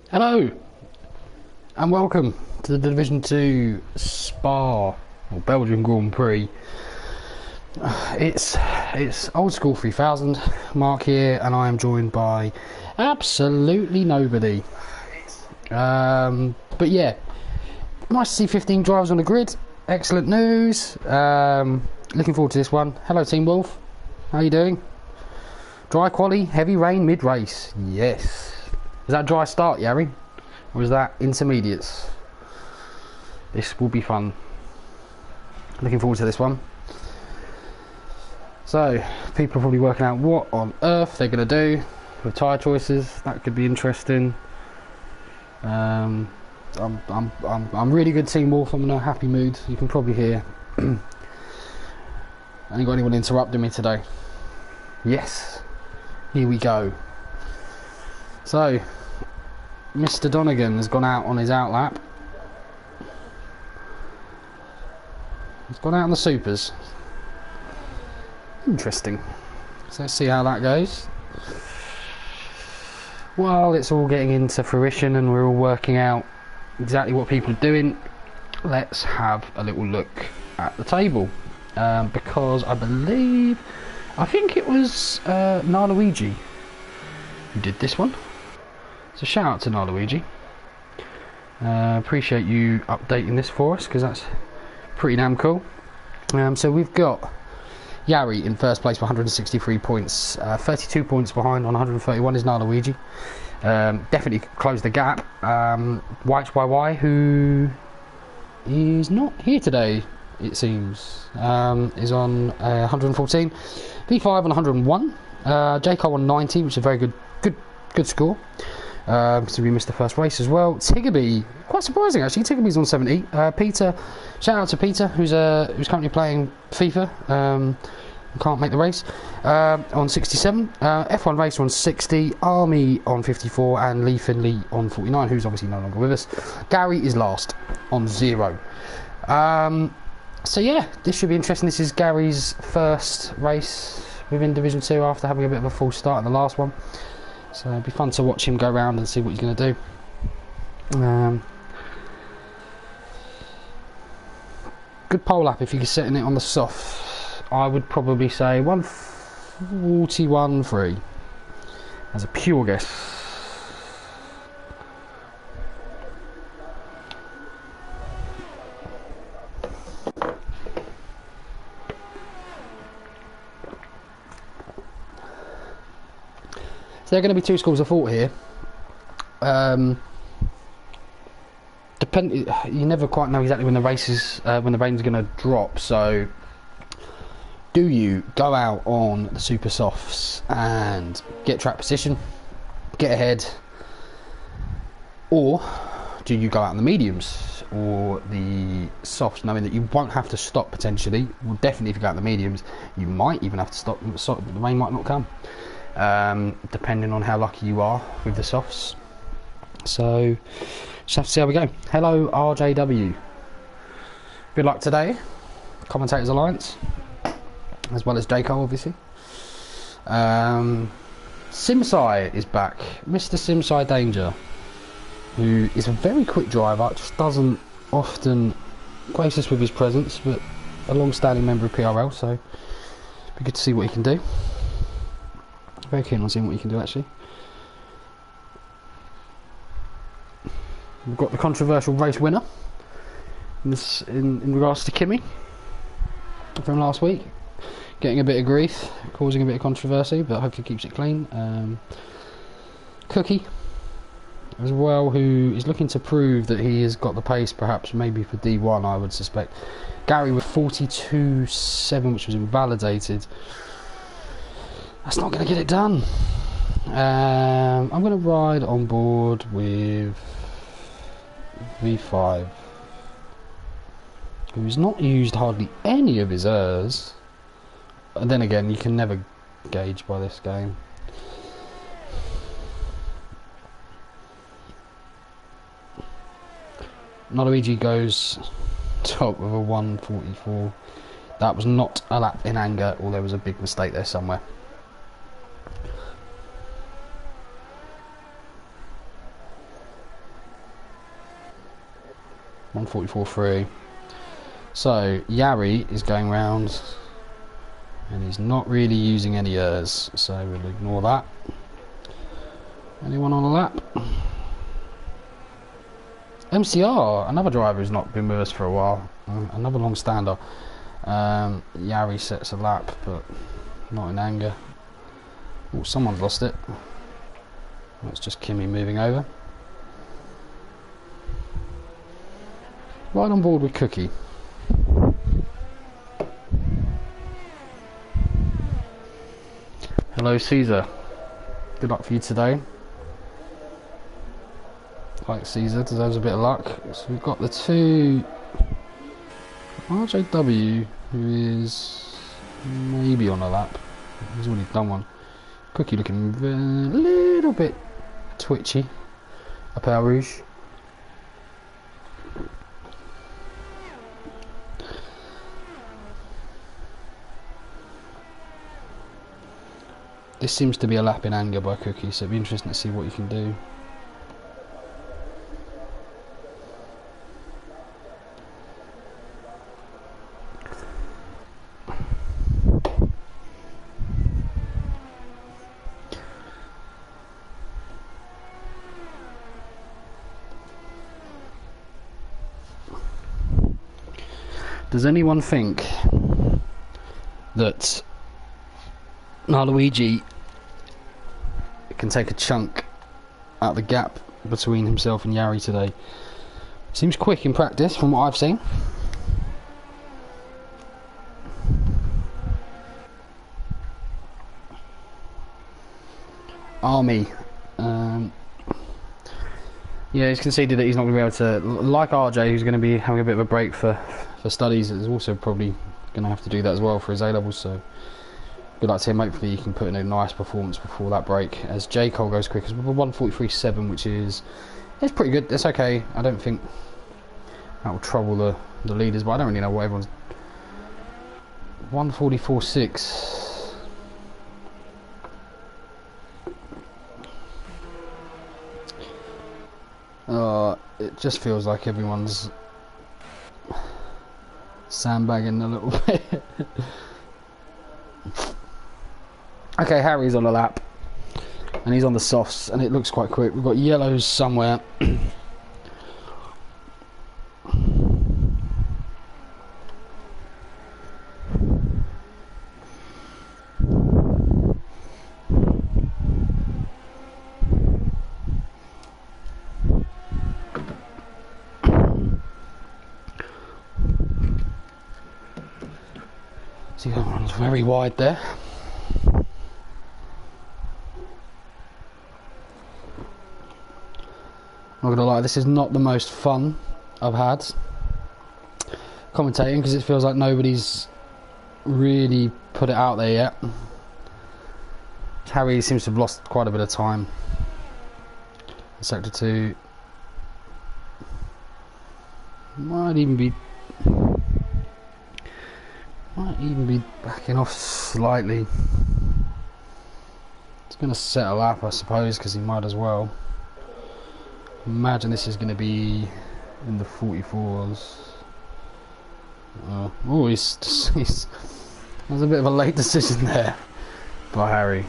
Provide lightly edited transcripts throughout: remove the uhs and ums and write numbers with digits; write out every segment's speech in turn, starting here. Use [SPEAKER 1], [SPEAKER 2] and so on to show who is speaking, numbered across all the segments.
[SPEAKER 1] Hello and welcome to the Division 2 Spa or Belgium Grand Prix. It's old school 3000 Mark here, and I am joined by absolutely nobody. But yeah, nice to see 15 drivers on the grid. Excellent news. Looking forward to this one. Hello Team Wolf, how are you doing? Dry quali, heavy rain mid race. Yes. Is that dry start, Yari? Or is that intermediates? This will be fun. Looking forward to this one. So, people are probably working out what on earth they're going to do with tyre choices. That could be interesting. I'm really good, Team Wolf. I'm in a happy mood. You can probably hear. I ain't got anyone interrupting me today. Yes. Here we go. So, Mr. Donegan has gone out on his outlap. He's gone out on the supers. Interesting. So let's see how that goes. While it's all getting into fruition and we're all working out exactly what people are doing, let's have a little look at the table. Because I think it was Luigi who did this one. So shout out to Luigi. Appreciate you updating this for us, because that's pretty damn cool. So we've got Yari in first place with 163 points, 32 points behind on 131 is Luigi. Definitely closed the gap. YY, who is not here today, it seems, is on 114. V5 on 101. J Cole on 90, which is a very good score. So we missed the first race as well. Tiggerby, quite surprising actually. Tiggerby's on 70. Peter, shout out to Peter, who's currently playing FIFA. Can't make the race. On 67. F1 Racer on 60. Army on 54, and Lee Finley on 49, who's obviously no longer with us. Gary is last on 0. So yeah, this should be interesting. This is Gary's first race within Division 2 after having a bit of a false start in the last one. So it'd be fun to watch him go around and see what he's going to do. Good pole lap if you're setting it on the soft. I would probably say 141.3 as a pure guess. So there are going to be two schools of thought here. You never quite know exactly when the rain's going to drop. So, do you go out on the super softs and get track position, get ahead, or do you go out on the mediums or the softs, knowing that you won't have to stop potentially? Well, definitely if you go out on the mediums, you might even have to stop. The rain might not come. Depending on how lucky you are with the softs. So just have to see how we go. Hello RJW, good luck today. Commentators Alliance, as well as Jayco obviously. Simsai is back, Mr. Simsai Danger, who is a very quick driver, just doesn't often grace us with his presence, but a long-standing member of PRL, so it'd be good to see what he can do. Very keen on seeing what you can do actually. We've got the controversial race winner in regards to Kimmy from last week, getting a bit of grief, causing a bit of controversy, but hopefully keeps it clean. Cookie as well, who is looking to prove that he has got the pace, perhaps maybe for D1, I would suspect. Gary with 42.7, which was invalidated. That's not going to get it done. I'm going to ride on board with V5, who's not used hardly any of his errs. And then again, you can never gauge by this game. Luigi goes top of a 144. That was not a lap in anger, or there was a big mistake there somewhere. 144.3. So Yari is going round, and he's not really using any errs, so we'll ignore that. Anyone on a lap? MCR, another driver who's not been with us for a while, another long stander. Yari sets a lap, but not in anger. Oh, someone's lost it. It's just Kimmy moving over. Right on board with Cookie. Hello Caesar, good luck for you today. Like Caesar, deserves a bit of luck. So we've got the two, RJW, who is maybe on a lap, he's already done one. Cookie looking a little bit twitchy up our Rouge. This seems to be a lap in anger by Cookie, so it'd be interesting to see what you can do. Does anyone think that Luigi can take a chunk out of the gap between himself and Yari today? Seems quick in practice from what I've seen. Army. Yeah, he's conceded that he's not going to be able to, like RJ, who's going to be having a bit of a break for studies, is also probably going to have to do that as well for his A-levels, so good luck to him. Hopefully he can put in a nice performance before that break, as J. Cole goes quick, as 1:43.7, which is, it's pretty good. It's okay. I don't think that will trouble the leaders, but I don't really know what everyone's. 1:44.6. It just feels like everyone's sandbagging a little bit. Okay, Harry's on a lap, and he's on the softs, and it looks quite quick. We've got yellows somewhere. See, that one's very wide there. I'm not gonna lie, this is not the most fun I've had commentating, because it feels like nobody's really put it out there yet. Harry seems to have lost quite a bit of time in Sector 2. Might even be backing off slightly. It's going to settle up, I suppose, because he might as well. Imagine this is going to be in the 44s. Oh, there's a bit of a late decision there by Harry.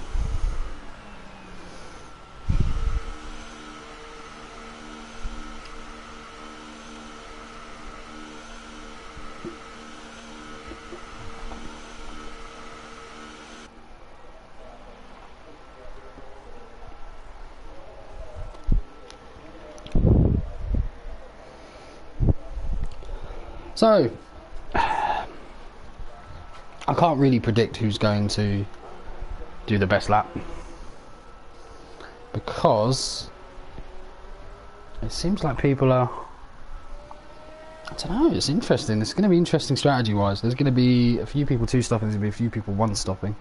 [SPEAKER 1] So, I can't really predict who's going to do the best lap, because it seems like people are, I don't know, it's interesting. It's going to be interesting strategy wise. There's going to be a few people two stopping, there's going to be a few people one stopping.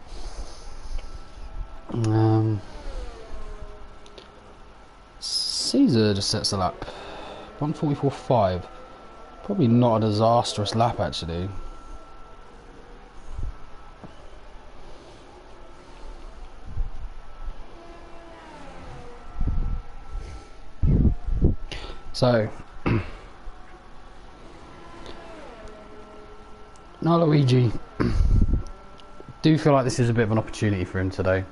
[SPEAKER 1] Caesar just sets the lap 1:44.5. Probably not a disastrous lap, actually. So, Now Luigi, do feel like this is a bit of an opportunity for him today.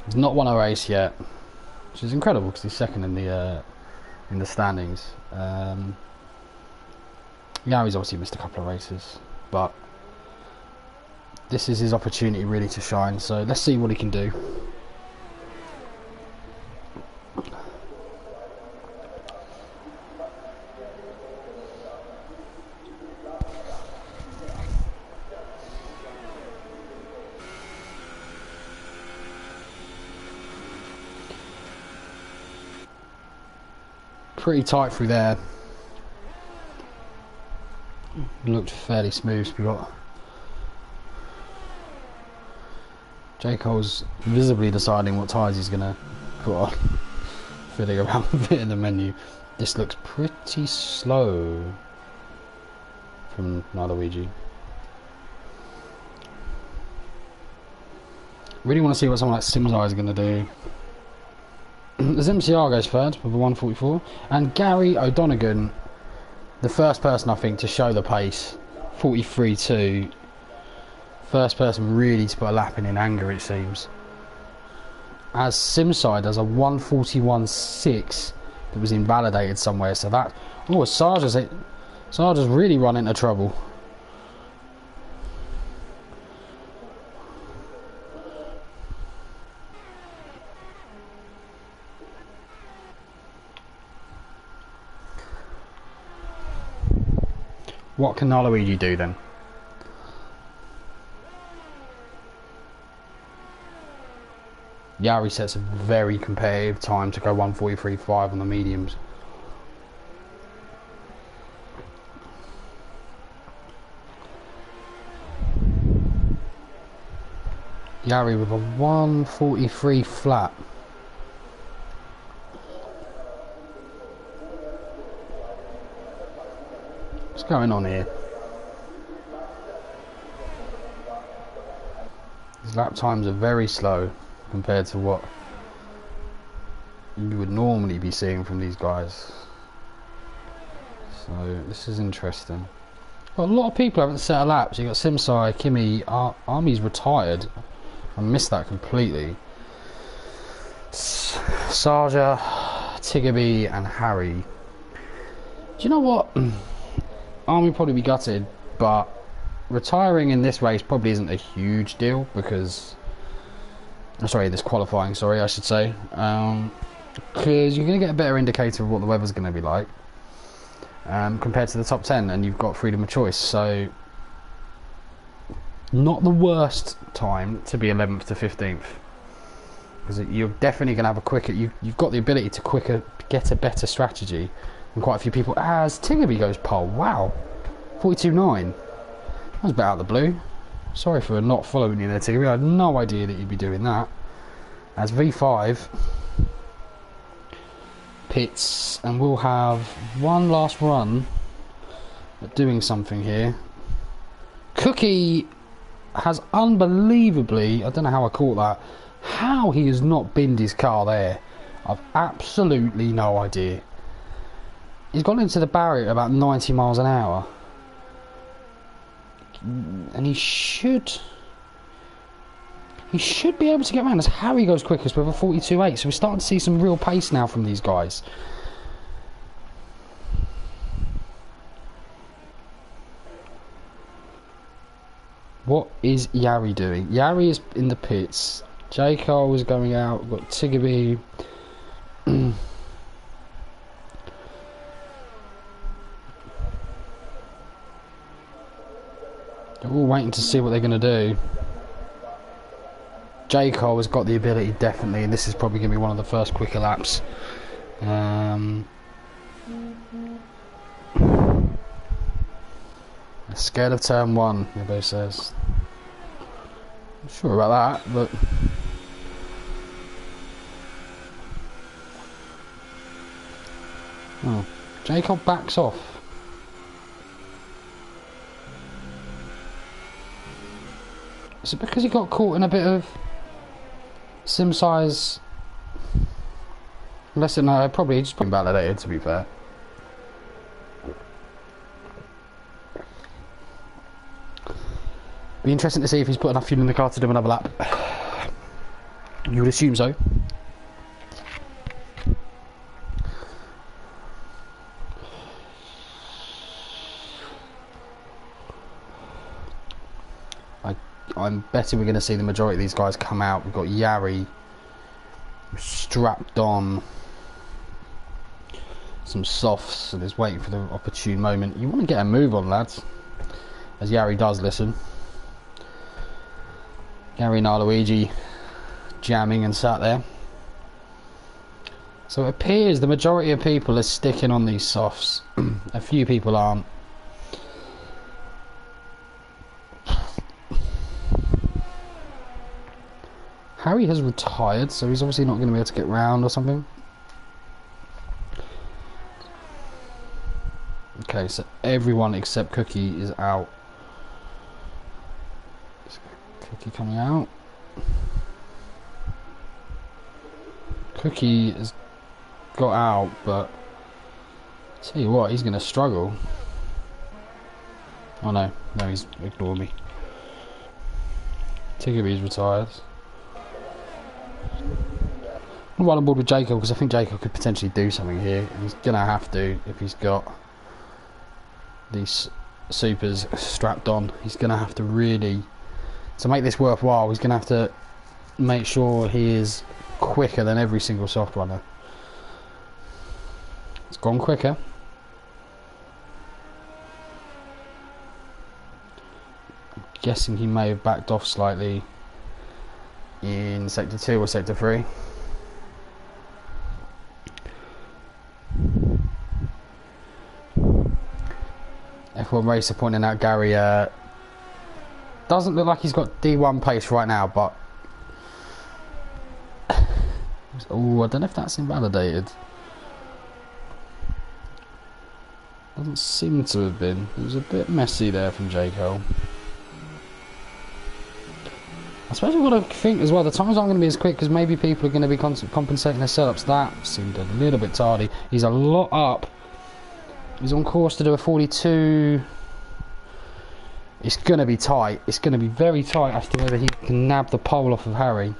[SPEAKER 1] He's not won a race yet, which is incredible because he's second in the standings. Yeah, he's obviously missed a couple of races, but this is his opportunity really to shine. So let's see what he can do. Pretty tight through there. Looked fairly smooth. We got J. Cole's visibly deciding what tyres he's gonna put on, fiddling around with it in the menu. This looks pretty slow from Luigi. Really want to see what someone like Simsai is gonna do. As MCR goes third with a 144, and Gary O'Donegan, the first person I think to show the pace, 43.2. First person really to put a lap in anger, it seems. As Simsai does a 141.6 that was invalidated somewhere, so that Sarge's really run into trouble. What can Luigi do then? Yari sets a very competitive time to go 143.5 on the mediums. Yari with a 143 flat. What's going on here? His lap times are very slow compared to what you would normally be seeing from these guys. So this is interesting. Well, a lot of people haven't set a lap. So you got Simsai, Kimi, Army's retired. I missed that completely. Sarja, Tigaby and Harry. Do you know what? Army probably be gutted, but retiring in this race probably isn't a huge deal because, sorry, this qualifying, sorry, I should say, because you're going to get a better indicator of what the weather's going to be like compared to the top 10, and you've got freedom of choice. So not the worst time to be 11th to 15th, because you're definitely going to have a quicker, you've got the ability to get a better strategy. And quite a few people, as Tigaby goes pole. Wow, 42.9. That was a bit out of the blue. Sorry for not following you there, Tigaby. I had no idea that you'd be doing that. As V5 pits, and we'll have one last run at doing something here. Cookie has unbelievably, I don't know how I caught that, how he has not binned his car there. I've absolutely no idea. He's gone into the barrier at about 90 miles an hour. And he should be able to get around as Harry goes quickest with a 42.8. So we're starting to see some real pace now from these guys. What is Yari doing? Yari is in the pits. J. Cole is going out. We've got Tigaby. They're all waiting to see what they're going to do. J. Cole has got the ability, definitely, and this is probably going to be one of the first quicker laps. Scared of turn one, everybody says. Not sure about that, but oh, J. Cole backs off. Is it because he got caught in a bit of Simsai's lesson? No, probably just invalidated, to be fair. Be interesting to see if he's put enough fuel in the car to do another lap. You would assume so. I'm betting we're going to see the majority of these guys come out. We've got Yari strapped on some softs and is waiting for the opportune moment. You want to get a move on, lads, as Yari does listen. Yari and Luigi jamming and sat there. So it appears the majority of people are sticking on these softs. A few people aren't. Harry has retired, so he's obviously not going to be able to get round or something. Okay, so everyone except Cookie is out. Is Cookie coming out? Cookie has got out, but tell you what, he's going to struggle. Oh no, he's ignored me. Tiggerby's retired. I'm right on board with Jacob because I think Jacob could potentially do something here. He's gonna have to if he's got these supers strapped on. He's gonna have to really, to make this worthwhile, he's gonna have to make sure he is quicker than every single soft runner. It's gone quicker. I'm guessing he may have backed off slightly in sector 2 or sector 3. F1 racer pointing out Gary doesn't look like he's got D1 pace right now, but oh, I don't know if that's invalidated. Doesn't seem to have been. It was a bit messy there from Jaco. I suppose we've got to think as well, the times aren't going to be as quick because maybe people are going to be compensating their setups. That seemed a little bit tardy. He's a lot up. He's on course to do a 42. It's going to be tight. It's going to be very tight as to whether he can nab the pole off of Harry.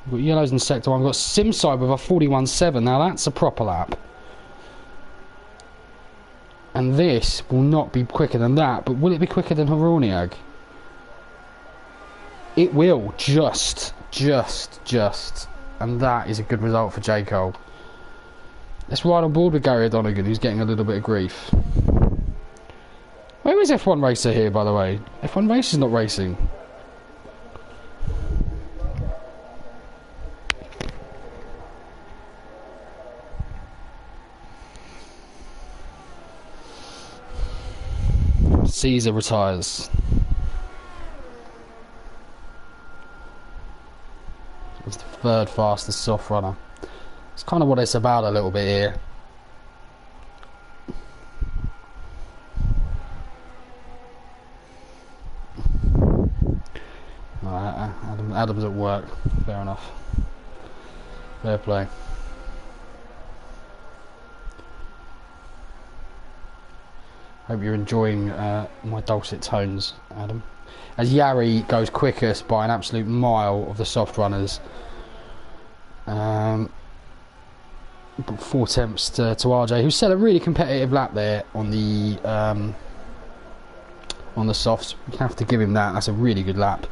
[SPEAKER 1] We've got yellows in sector 1. We've got Simside with a 41.7. Now that's a proper lap. And this will not be quicker than that, but will it be quicker than Horoniag? It will, just. And that is a good result for J. Cole. Let's ride on board with Gary O'Donoghue, who's getting a little bit of grief. Where is F1 Racer here, by the way? F1 Racer's not racing. Caesar retires. It's the third fastest soft runner. It's kind of what it's about a little bit here. Alright, Adam's at work. Fair enough. Fair play. Hope you're enjoying my dulcet tones, Adam. As Yari goes quickest by an absolute mile of the soft runners. 4 attempts to RJ, who set a really competitive lap there on the softs. We have to give him that. That's a really good lap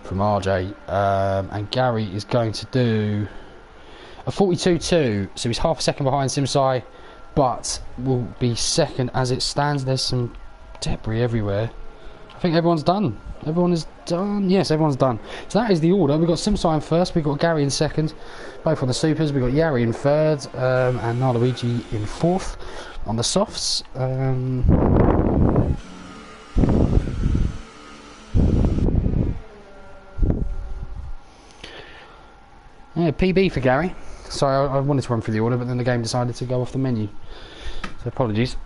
[SPEAKER 1] from RJ. And Gary is going to do a 42.2, so he's half a second behind Simsai, but will be second as it stands. There's some debris everywhere. I think everyone's done. Everyone is done. Yes, everyone's done. So that is the order. We've got Simsai in first. We've got Gary in second. Both on the supers. We've got Yari in third. And Naluigi in fourth on the softs. Yeah, PB for Gary. Sorry, I wanted to run through the order, but then the game decided to go off the menu. So apologies.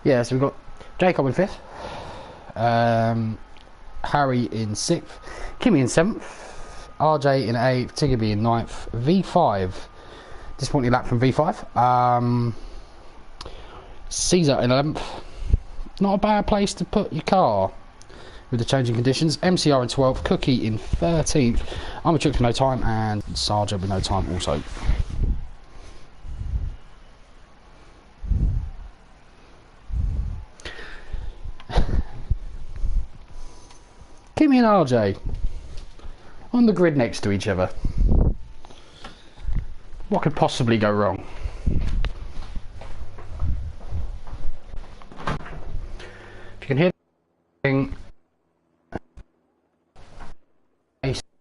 [SPEAKER 1] Yeah, so we've got Jacob in fifth, Harry in sixth, Kimmy in seventh, RJ in eighth, Tiggerby in ninth, V5 Disappointing lap from V5. Caesar in 11th. Not a bad place to put your car with the changing conditions. MCR in 12th. Cookie in 13th. Armature with no time, and Sargent with no time also. Kimmy and RJ on the grid next to each other. What could possibly go wrong? If you can hear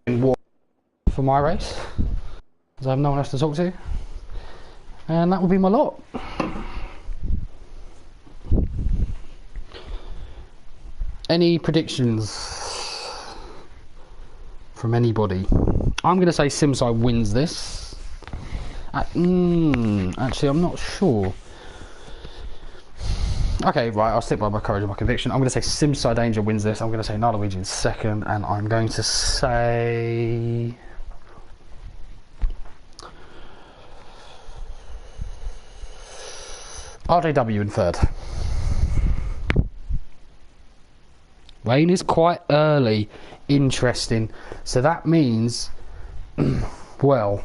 [SPEAKER 1] the for my race, because I have no one else to talk to, and that will be my lot. Any predictions from anybody? I'm going to say Simsai wins this. Actually, I'm not sure. Okay, right, I'll stick by my courage and my conviction. I'm going to say Simsai Danger wins this. I'm going to say Luigi in second, and I'm going to say RJW in third. Rain is quite early. Interesting. So that means, well,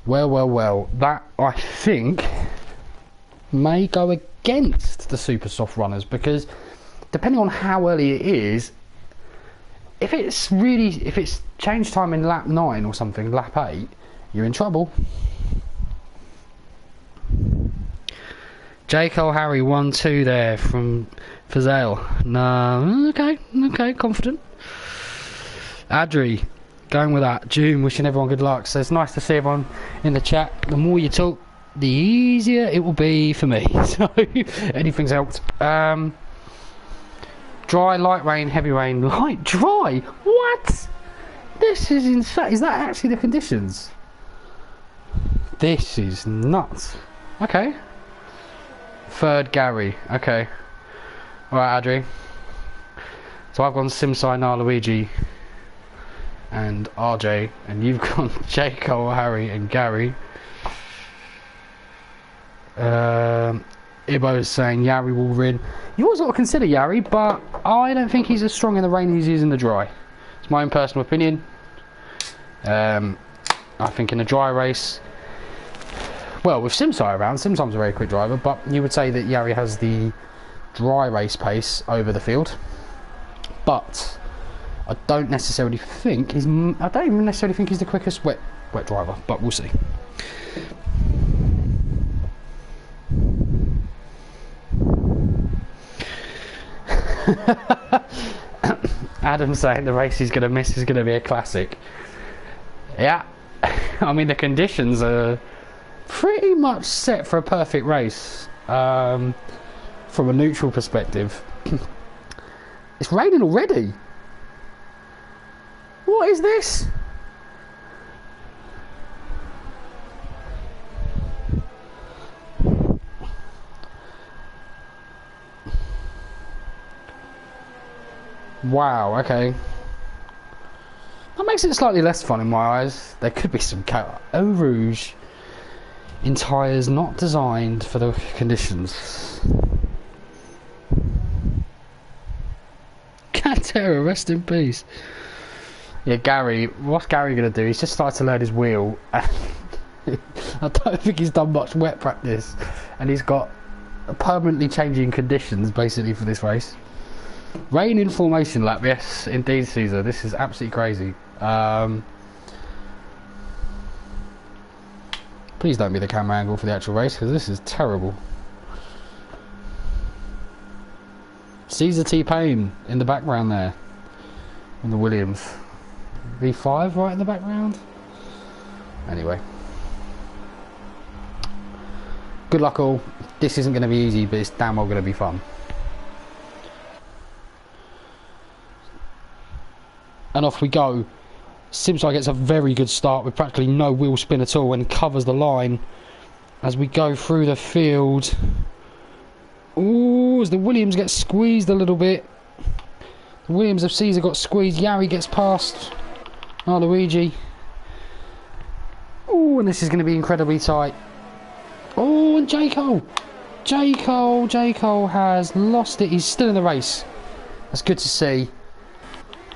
[SPEAKER 1] that I think may go against the super soft runners, because depending on how early it is, if it's change time in lap 9 or something, lap 8, you're in trouble. J. Cole Harry 1-2 there from Fazale. No, okay, confident. Adri, going with that. June, wishing everyone good luck. So it's nice to see everyone in the chat. The more you talk, the easier it will be for me. So anything's helped. Dry, light rain, heavy rain, light, dry. What? This is insane. Is that actually the conditions? This is nuts. Okay. Third, Gary. Okay. Alright, Adri. So I've gone Simsai, Luigi, and RJ, and you've gone J. Cole, Harry, and Gary. Ibo is saying Yari will win. You always got to consider Yari, but I don't think he's as strong in the rain as he is in the dry. It's my own personal opinion. I think in a dry race, well, with Simsai around, Simsai's a very quick driver, but you would say that Yari has the dry race pace over the field. But I don't necessarily think he's. I don't even necessarily think he's the quickest wet driver, but we'll see. Adam saying the race he's going to miss is going to be a classic. Yeah, I mean the conditions are pretty much set for a perfect race. From a neutral perspective, it's raining already. What is this? Wow, okay. That makes it slightly less fun in my eyes. There could be some Rouge in tyres not designed for the conditions. Catera, rest in peace. Yeah, Gary, what's Gary going to do? He's just started to learn his wheel. I don't think he's done much wet practice, and he's got permanently changing conditions basically for this race. Rain in formation lap, yes, indeed, Caesar. This is absolutely crazy. Please don't be the camera angle for the actual race, because this is terrible. Caesar T-Pain in the background there, on the Williams. V5 right in the background. Anyway, good luck all. This isn't going to be easy, but it's damn well going to be fun. And off we go. Simsai gets a very good start with practically no wheel spin at all and covers the line as we go through the field. Ooh, as the Williams gets squeezed a little bit. The Williams of Caesar got squeezed. Yari gets past Luigi. Ooh. Oh, and this is going to be incredibly tight. Oh, and J. Cole has lost it. He's still in the race. That's good to see.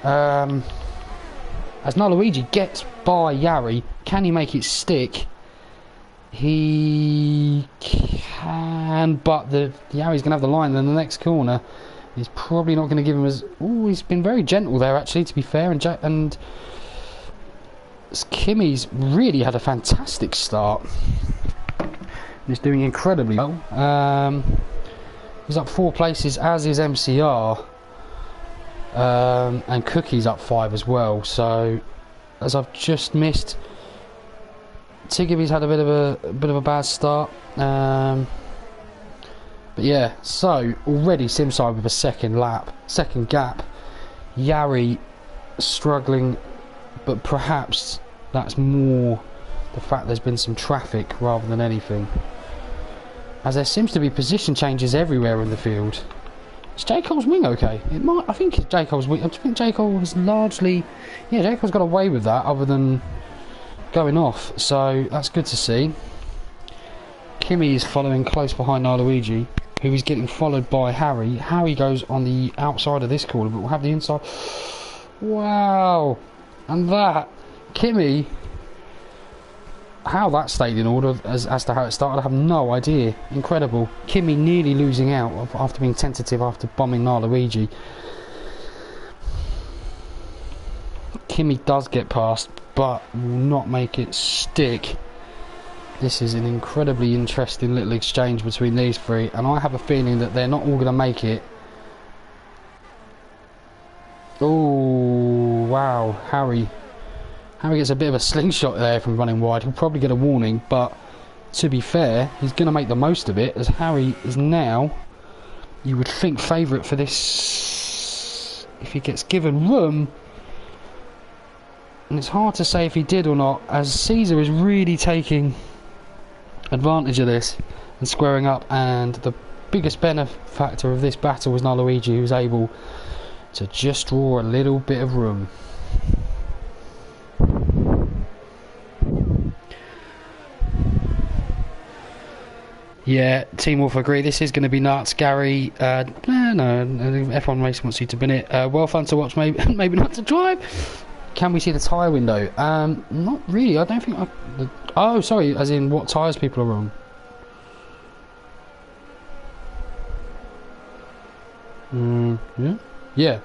[SPEAKER 1] As Luigi gets by Yari, can he make it stick? He can, but Yari's going to have the line in the next corner. He's probably not going to give him as... Oh, he's been very gentle there, actually, to be fair. And Kimmy's really had a fantastic start. He's doing incredibly well. He's up 4 places, as is MCR. And Cookie's up 5 as well. So, as I've just missed, Tiggy's had a bit of a bad start. But yeah, so already Simside with a second gap. Yari struggling, but perhaps that's more the fact there's been some traffic rather than anything, as there seems to be position changes everywhere in the field. Is J. Cole's wing okay? It might. I think J. Cole's wing. I think J. Cole has largely, yeah, J. Cole's got away with that, other than going off. So that's good to see. Kimmy is following close behind Luigi, who is getting followed by Harry. Harry goes on the outside of this corner, but we'll have the inside. Wow, and that Kimmy. How that stayed in order as to how it started, I have no idea. Incredible. Kimmy nearly losing out after being tentative after bombing Luigi. Kimmy does get past, but will not make it stick. This is an incredibly interesting little exchange between these three, and I have a feeling that they're not all going to make it. Oh, wow. Harry gets a bit of a slingshot there from running wide. He'll probably get a warning, but to be fair, he's going to make the most of it, as Harry is now, you would think, favourite for this if he gets given room. And it's hard to say if he did or not, as Caesar is really taking advantage of this and squaring up, and the biggest benefactor of this battle was Luigi, who was able to just draw a little bit of room. Yeah, Team Wolf agree. This is going to be nuts. Gary, no, F1 Racing wants you to bin it. Well fun to watch, maybe not to drive. Can we see the tyre window? Not really. I don't think. Oh, sorry. As in, what tyres people are on. Yeah.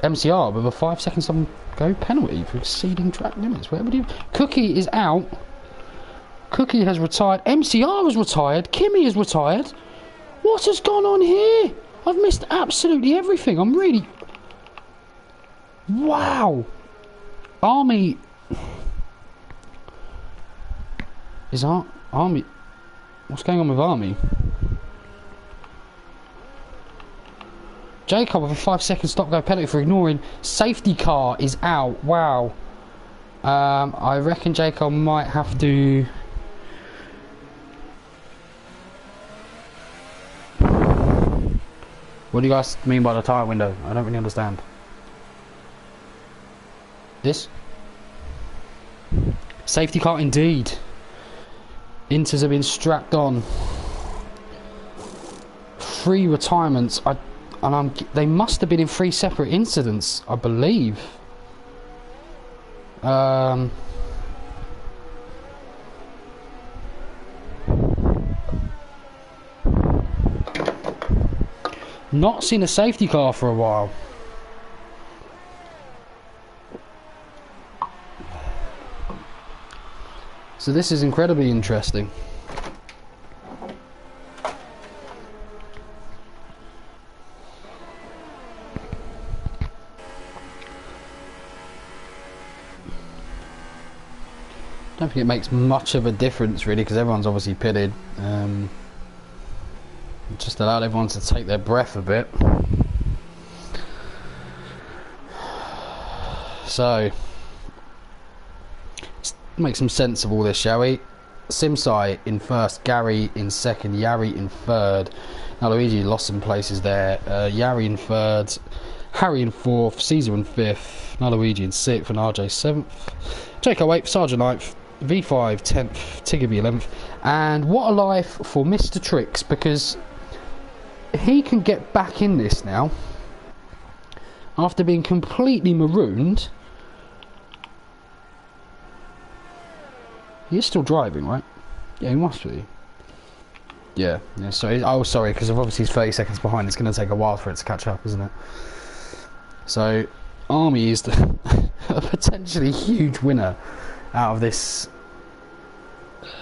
[SPEAKER 1] MCR with a 5 seconds on go penalty for exceeding track limits. Where would you? Cookie is out. Cookie has retired. MCR has retired. Kimmy has retired. What has gone on here? I've missed absolutely everything. I'm really... Wow. Army... Is Army... What's going on with Army? Jacob with a 5 second stop go penalty for ignoring. Safety car is out. Wow. I reckon Jacob might have to... What do you guys mean by the tyre window? I don't really understand. This? Safety car indeed. Inters have been strapped on. 3 retirements. They must have been in 3 separate incidents, I believe. Not seen a safety car for a while. So this is incredibly interesting. I don't think it makes much of a difference really, because everyone's obviously pitted. Just allowed everyone to take their breath a bit. So let's make some sense of all this, shall we? Simsai in first, Gary in second, Yari in third. Now Luigi lost some places there. Yari in third, Harry in fourth, Caesar in fifth, now Luigi in sixth, and RJ seventh. Jacob 8th, Sergeant 9th, V5 10th, Tiggerby 11th, and what a life for Mr. Tricks, because he can get back in this now after being completely marooned. He is still driving, right? Yeah, he must be. Yeah, so, oh sorry, because obviously he's 30 seconds behind, it's going to take a while for it to catch up, isn't it? So, Army is a potentially huge winner out of this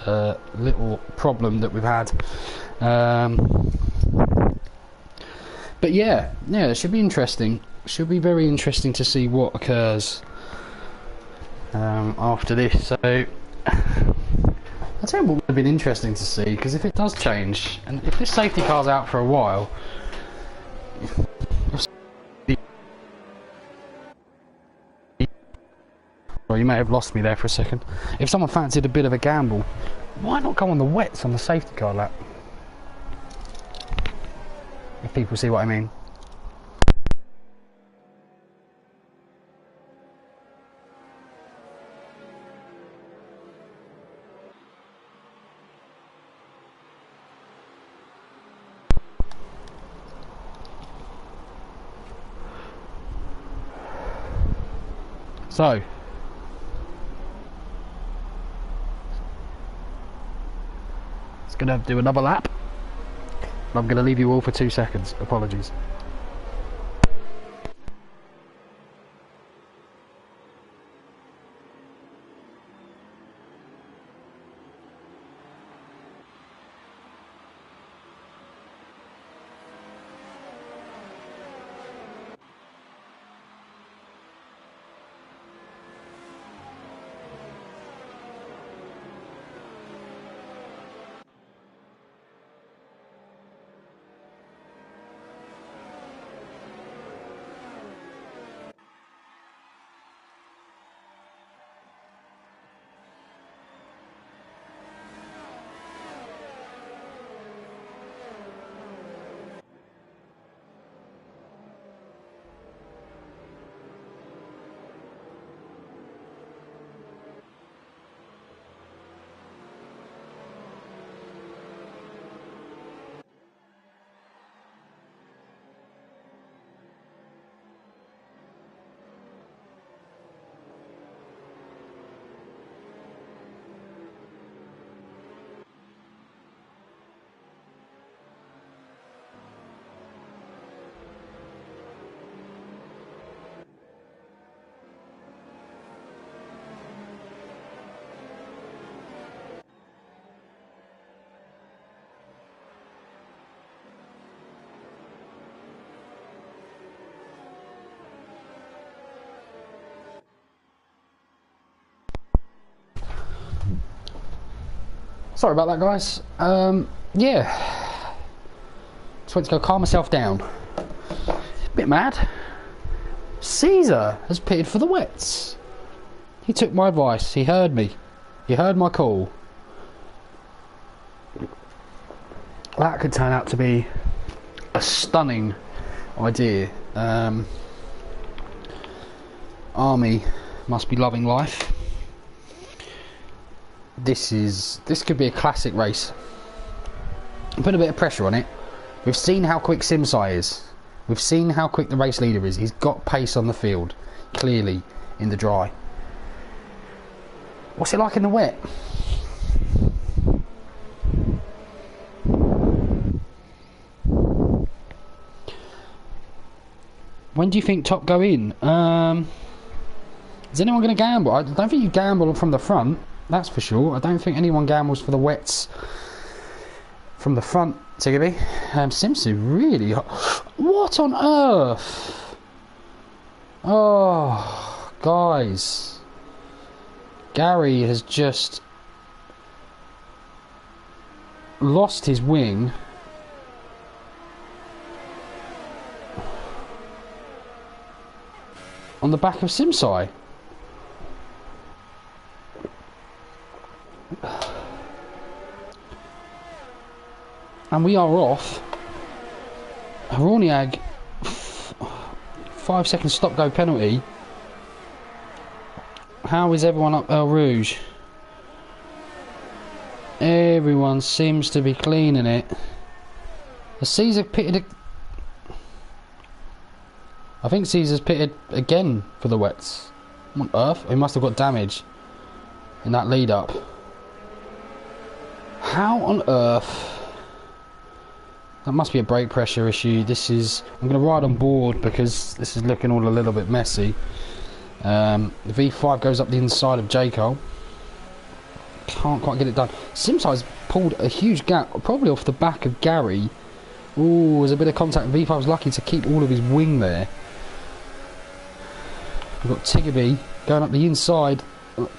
[SPEAKER 1] little problem that we've had. But yeah, it should be interesting. Should be very interesting to see what occurs after this. So, I'll tell you what would have been interesting to see, because if it does change, and if this safety car's out for a while, well, you may have lost me there for a second. If someone fancied a bit of a gamble, why not go on the wets on the safety car lap? If people see what I mean. So, it's going to do another lap. I'm going to leave you all for 2 seconds. Apologies. Sorry about that, guys. Yeah. Just went to go calm myself down. Bit mad. Caesar has pitted for the wets. He took my advice. He heard me. He heard my call. That could turn out to be a stunning idea. Army must be loving life. This could be a classic race. Put a bit of pressure on it. We've seen how quick Simsai is. We've seen how quick the race leader is. He's got pace on the field, clearly, in the dry. What's it like in the wet? When do you think top go in? Is anyone going to gamble? I don't think you gamble from the front. That's for sure. I don't think anyone gambles for the wets from the front, Tiggerby. Simpson, really? What on earth? Oh, guys. Gary has just lost his wing. On the back of Simsai. And we are off. Horniag, 5 second stop go penalty. How is everyone up Rouge? Everyone seems to be cleaning it. Has Caesar pitted I think Caesar's pitted again for the wets. What on earth? He must have got damage in that lead up. How on earth? That must be a brake pressure issue. This is... I'm going to ride on board because this is looking all a little bit messy. The V5 goes up the inside of J-Cole. Can't quite get it done. Simside's pulled a huge gap, probably off the back of Gary. Ooh, there's a bit of contact. V5 was lucky to keep all of his wing there. We've got Tiggerby going up the inside.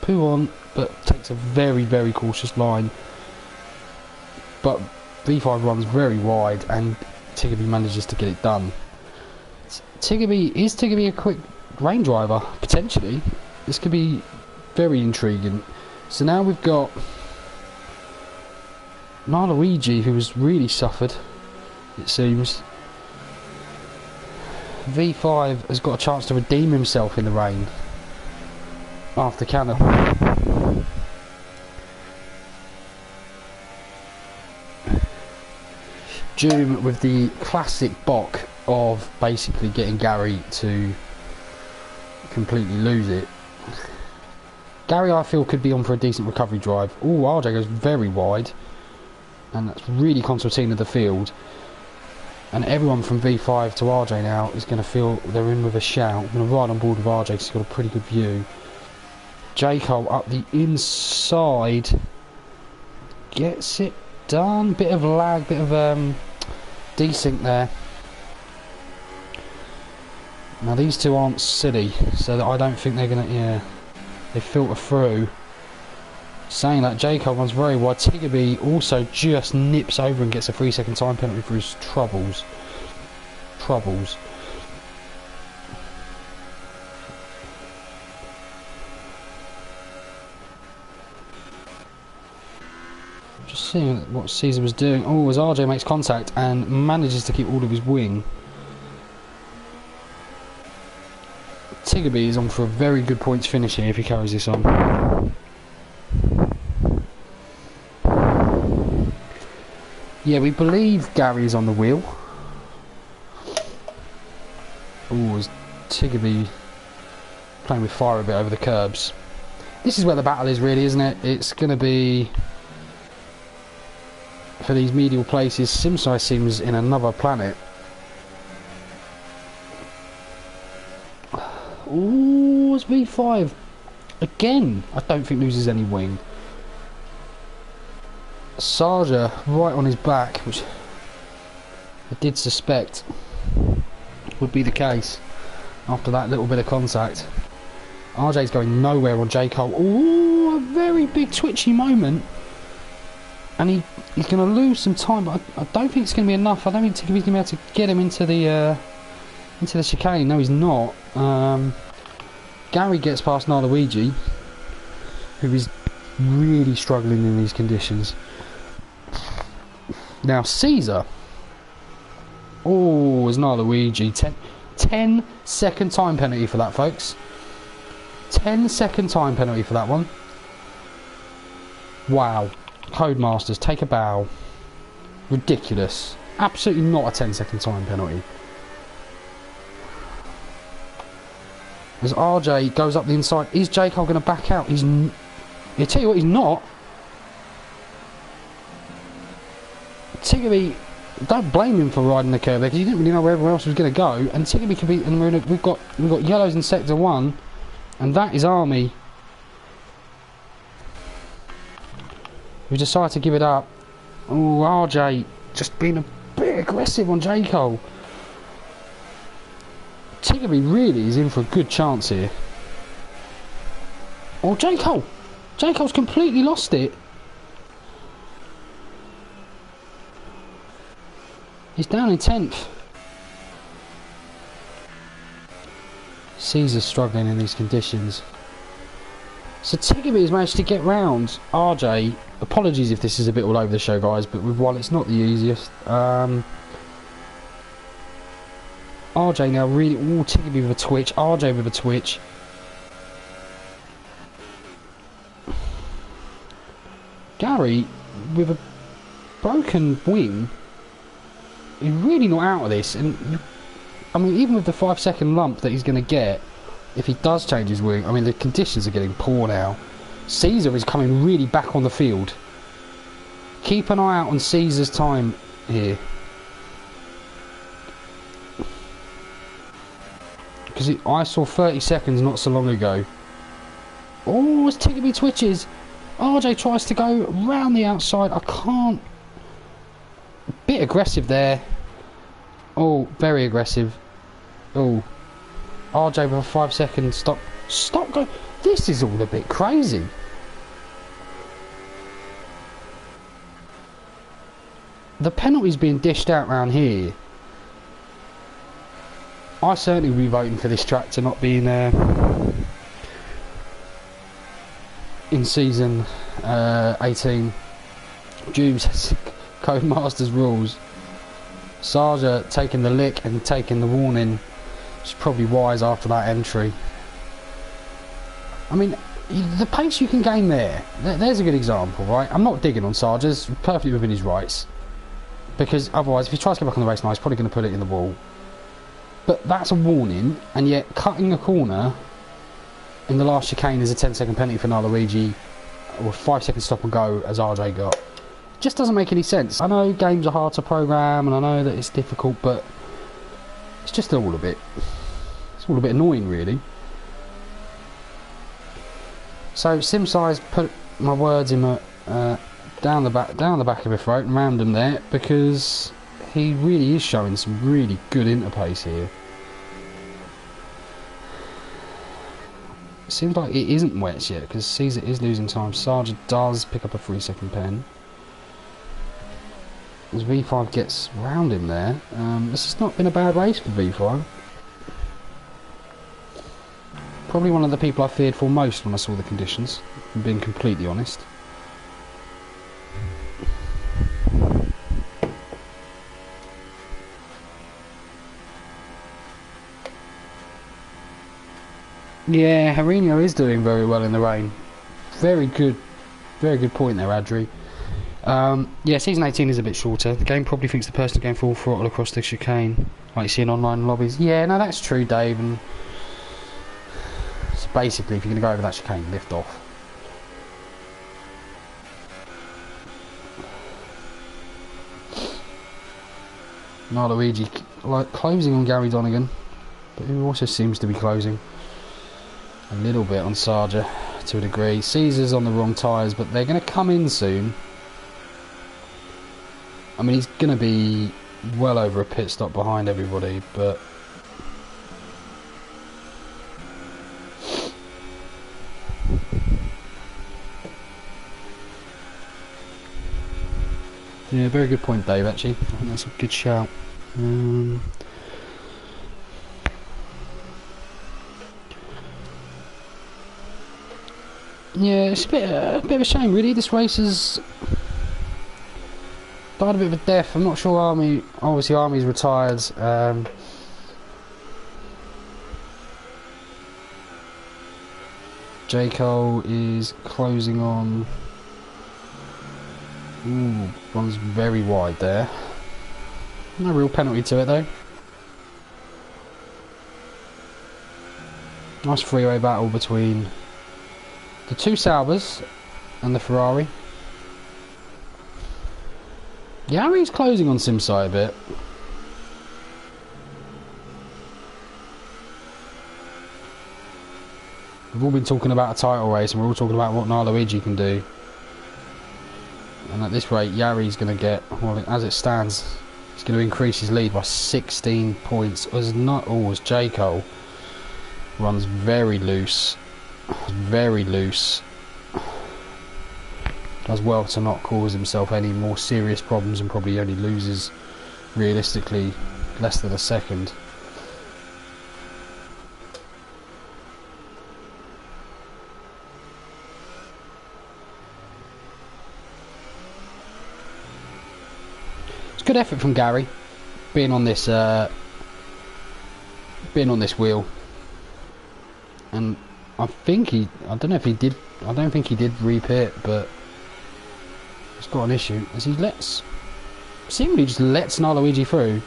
[SPEAKER 1] Poo on, but takes a very, very cautious line. But V5 runs very wide, and Tiggerby manages to get it done. Is Tiggerby a quick rain driver? Potentially. This could be very intriguing. So now we've got Luigi, who has really suffered, it seems. V5 has got a chance to redeem himself in the rain after Canada. Doom with the classic bok of basically getting Gary to completely lose it. Gary, I feel, could be on for a decent recovery drive. Oh, RJ goes very wide, and that's really concertina the field. And everyone from V5 to RJ now is going to feel they're in with a shout. I'm going to ride on board with RJ because he's got a pretty good view. J-Cole up the inside. Gets it done. Bit of lag, bit of desync there. Now these two aren't silly, so that I don't think they're going to... Yeah, they filter through. Saying that, J-Cole runs very wide. Tiggerby also just nips over and gets a 3-second time penalty for his troubles. Just seeing what Caesar was doing. Oh, as RJ makes contact and manages to keep all of his wing. Tiggerby is on for a very good points finish here if he carries this on. Yeah, we believe Gary is on the wheel. Oh, is Tiggerby playing with fire a bit over the curbs. This is where the battle is really, isn't it? It's going to be for these medial places. Simsai seems in another planet. Ooh, it's V5 again. I don't think loses any wing. Sarja right on his back, which I did suspect would be the case after that little bit of contact. RJ's going nowhere on J-Cole. Ooh, a very big twitchy moment, and he's going to lose some time, but I don't think it's going to be enough. I don't think Tiggerby's going to be able to get him into the chicane. No, he's not. Gary gets past Luigi, who is really struggling in these conditions. Now Caesar. Oh, it's Luigi. 10-second time penalty for that, folks. 10-second time penalty for that one. Wow. Codemasters, take a bow. Ridiculous. Absolutely not a 10-second time penalty. As RJ goes up the inside, is J-Cole going to back out? I tell you what, he's not. Tiggerby, don't blame him for riding the curve there because he didn't really know where everyone else was going to go. And Tiggerby could be. And we've got yellows in sector 1, and that is Army. We decided to give it up. Oh, RJ just being a bit aggressive on J-Cole. Tiggerby really is in for a good chance here. Oh, J-Cole! J-Cole's completely lost it. He's down in 10th. Caesar's struggling in these conditions. So Tiggerby has managed to get round RJ. Apologies if this is a bit all over the show, guys, but with one it's not the easiest. RJ now really... Ooh, Tiggerby with a twitch. RJ with a twitch. Gary with a broken wing, he's really not out of this. And I mean, even with the 5-second lump that he's going to get, if he does change his wing, I mean, the conditions are getting poor now. Caesar is coming really back on the field. Keep an eye out on Caesar's time here. Because I saw 30 seconds not so long ago. Oh, it's ticking me twitches. RJ tries to go round the outside. I can't. A bit aggressive there. Oh, very aggressive. Oh. RJ with a 5-second stop. Stop go. This is all a bit crazy. The penalty's being dished out round here. I certainly will be voting for this track to not be in season 18. Jubes Codemasters rules. Sarja taking the lick and taking the warning. It's probably wise after that entry. I mean, the pace you can gain there. There's a good example, right? I'm not digging on Sarja. It's perfectly within his rights. Because otherwise, if he tries to get back on the race now, he's probably going to put it in the wall. But that's a warning, and yet cutting a corner in the last chicane is a 10-second penalty for Luigi, or 5-second stop and go as RJ got. Just doesn't make any sense. I know games are hard to program, and I know that it's difficult, but it's just all a bit annoying, really. So SimSize put my words in down the back of my throat and rammed him there, because he really is showing some really good interpace here. It seems like it isn't wet yet, because Caesar is losing time. Sarja does pick up a 3-second pen. As V5 gets round him there. This has not been a bad race for V5. Probably one of the people I feared for most when I saw the conditions, if I'm being completely honest. Yeah, Harino is doing very well in the rain. Very good point there, Adri. Yeah, season 18 is a bit shorter. The game probably thinks the person going full throttle across the chicane, like you see in online lobbies. Yeah, no, that's true, Dave. And so basically, if you're going to go over that chicane, lift off. Luigi closing on Gary Donegan, but who also seems to be closing a little bit on Sarja to a degree. Caesar's on the wrong tyres, but they're going to come in soon. I mean, he's going to be well over a pit stop behind everybody, but yeah, very good point, Dave, actually. I think that's a good shout. Yeah, it's a bit of a shame, really. This race has died a bit of a death. I'm not sure obviously Army's retired. J. Cole is closing on. Ooh, runs very wide there. No real penalty to it, though. Nice freeway battle between the two Saubers and the Ferrari. Yari's closing on Simsai a bit. We've all been talking about a title race, and we're all talking about what Luigi can do. And at this rate, Yari's going to get, well, as it stands, he's going to increase his lead by 16 points. As J. Cole runs very loose. Very loose. Does well to not cause himself any more serious problems, and probably only loses realistically less than a second. It's good effort from Gary being on this wheel, and I don't think he did reap it, but He's got an issue as he seemingly just lets Luigi through.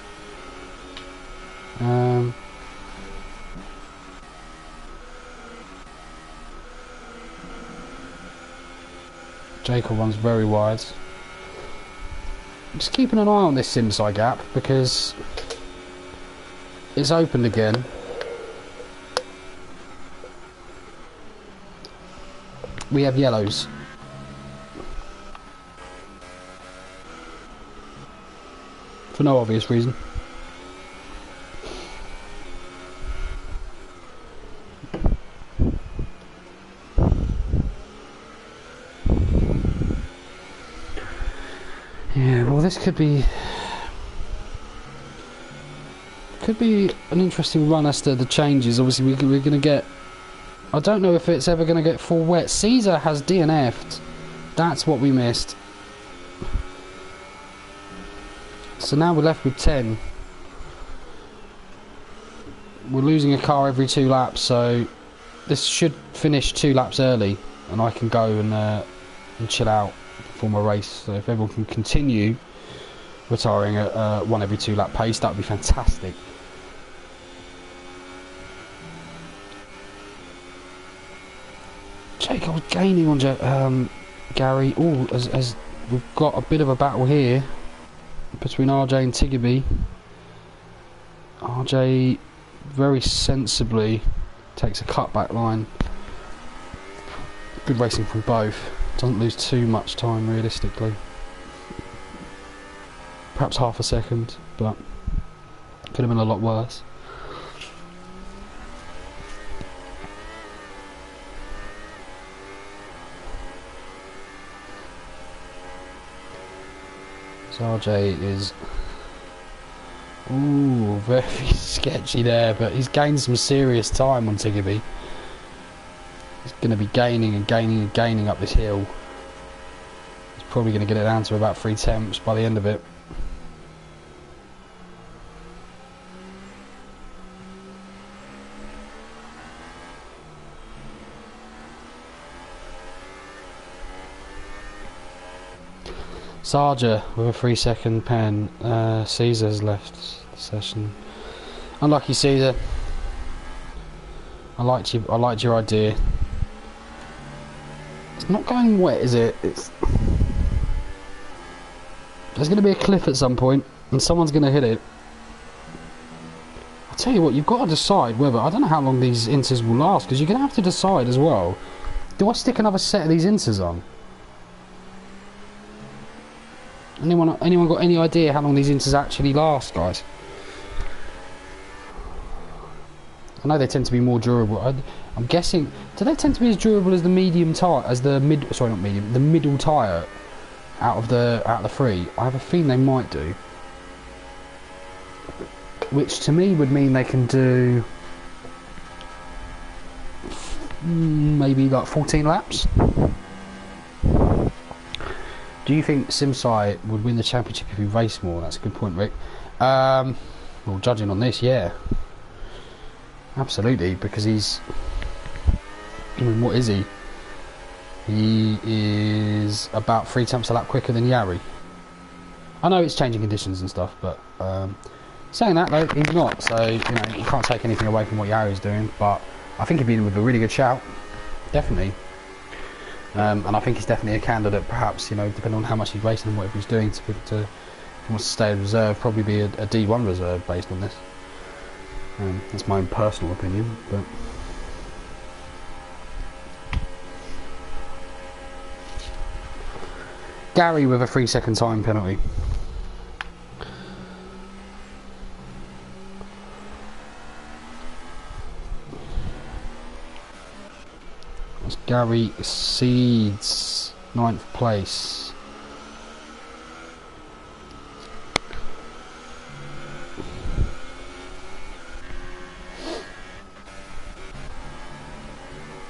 [SPEAKER 1] Jacob runs very wide. Just keeping an eye on this Simside gap because it's opened again. We have yellows. For no obvious reason. Yeah, well, this could be an interesting run as to the changes. Obviously, we're going to get. I don't know if it's ever going to get full wet. Caesar has DNF'd. That's what we missed. So now we're left with 10. We're losing a car every 2 laps, so this should finish 2 laps early, and I can go and chill out for my race. So if everyone can continue retiring at 1 every 2 lap pace, that would be fantastic. Jake, I was gaining on Gary. Oh, as we've got a bit of a battle here between RJ and Tiggerby. RJ very sensibly takes a cutback line. Good racing from both. Doesn't lose too much time realistically. Perhaps half a second, but could have been a lot worse. So RJ is very sketchy there, but he's gained some serious time on Tiggerby. He's going to be gaining and gaining and gaining up this hill. He's probably going to get it down to about 3 tenths by the end of it. Sarger with a 3-second pen. Caesar's left the session. Unlucky Caesar. I liked your idea. It's not going wet, is it? There's going to be a cliff at some point, and someone's going to hit it. I'll tell you what, you've got to decide whether. I don't know how long these inters will last, because you're going to have to decide as well. Do I stick another set of these inters on? Anyone got any idea how long these inters actually last, guys? I know they tend to be more durable. I'm guessing. Do they tend to be as durable as the medium tire, as the mid? Sorry, not medium. The middle tire out of the 3. I have a feeling they might do. Which to me would mean they can do maybe like 14 laps. Do you think Simsai would win the championship if he raced more? That's a good point, Rick. Well, judging on this, yeah. Absolutely, because he's... I mean, what is he? He is about 3 tenths a lap quicker than Yari. I know it's changing conditions and stuff, but... saying that, though, he's not. So, you know, you can't take anything away from what Yari's doing, but I think he'd be in with a really good shout. Definitely. And I think he's definitely a candidate, perhaps, you know, depending on how much he's racing and whatever he's doing, if he wants to stay as reserve, probably be a D1 reserve based on this. That's my own personal opinion, but... Gary with a 3-second time penalty. Gary Seeds, 9th place.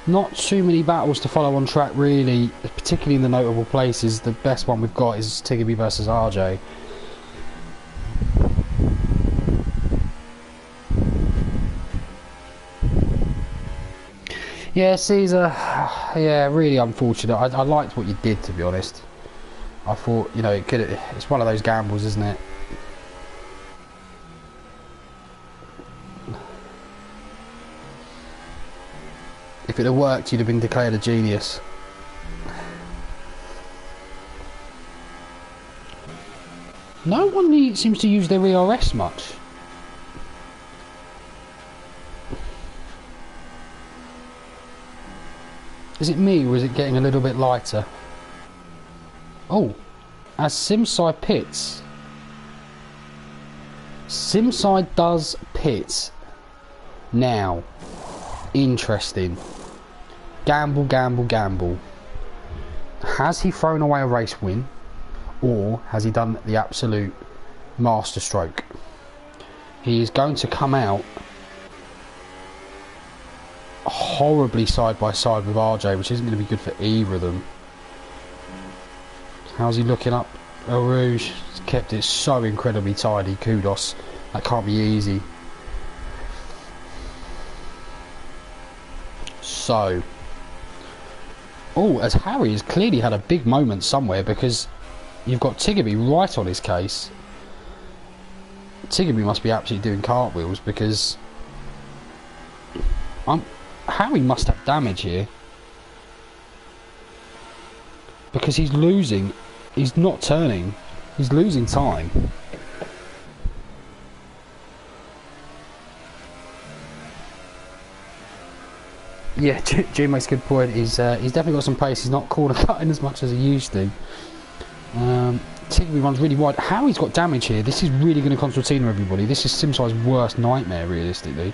[SPEAKER 1] Not too many battles to follow on track, really, particularly in the notable places. The best one we've got is Tiggerby versus RJ. Yeah, Caesar, yeah, really unfortunate. I liked what you did, to be honest. I thought, you know, it's one of those gambles, isn't it? If it had worked, you'd have been declared a genius. No one seems to use their ERS much. Is it me, or is it getting a little bit lighter? Oh, as Simside pits. Simside does pits. Now. Interesting. Gamble, gamble, gamble. Has he thrown away a race win? Or has he done the absolute masterstroke? He is going to come out horribly side by side with RJ, which isn't going to be good for either of them. How's he looking up? Rouge has kept it so incredibly tidy. Kudos. That can't be easy. So, oh, as Harry has clearly had a big moment somewhere, because you've got Tiggerby right on his case. Tiggerby must be absolutely doing cartwheels, because Harry must have damage here, because he's losing. He's not turning. He's losing time. Yeah, Jim makes a good point. He's definitely got some pace. He's not corner cutting as much as he used to. Tiggerby runs really wide. Harry's got damage here. This is really going to concertina everybody. This is Simside's worst nightmare, realistically.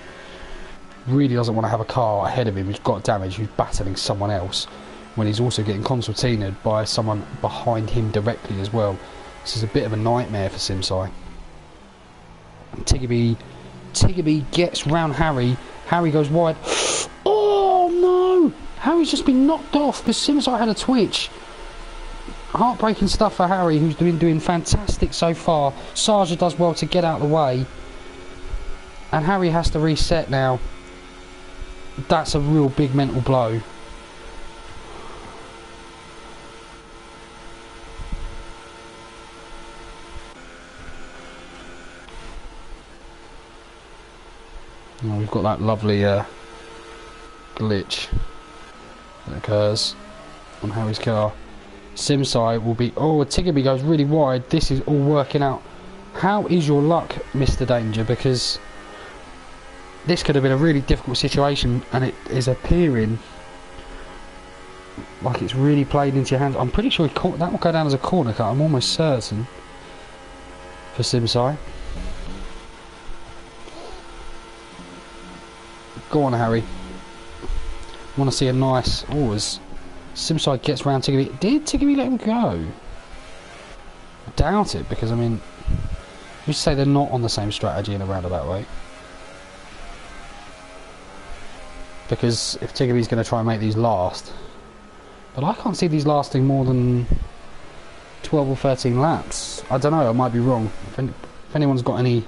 [SPEAKER 1] Really doesn't want to have a car ahead of him who's got damage, who's battling someone else, when he's also getting concertinaed by someone behind him directly as well. This is a bit of a nightmare for Simside. Tiggerby gets round Harry. Harry goes wide. Oh no! Harry's just been knocked off because Simside had a twitch. Heartbreaking stuff for Harry, who's been doing fantastic so far. Sarja does well to get out of the way. And Harry has to reset now. That's a real big mental blow. Oh, we've got that lovely glitch that occurs on Harry's car. Simside will be... Oh, Tiggerby goes really wide. This is all working out. How is your luck, Mr. Danger? Because this could have been a really difficult situation, and it is appearing like it's really played into your hands. I'm pretty sure that will go down as a corner cut. I'm almost certain for Simside. Go on, Harry. I want to see a nice... Oh, as Simside gets round Tiggerby. Did Tiggerby let him go? I doubt it, because, I mean... We say they're not on the same strategy in a roundabout way. Because if Tiggerby's going to try and make these last... But I can't see these lasting more than 12 or 13 laps. I don't know, I might be wrong. If anyone's got any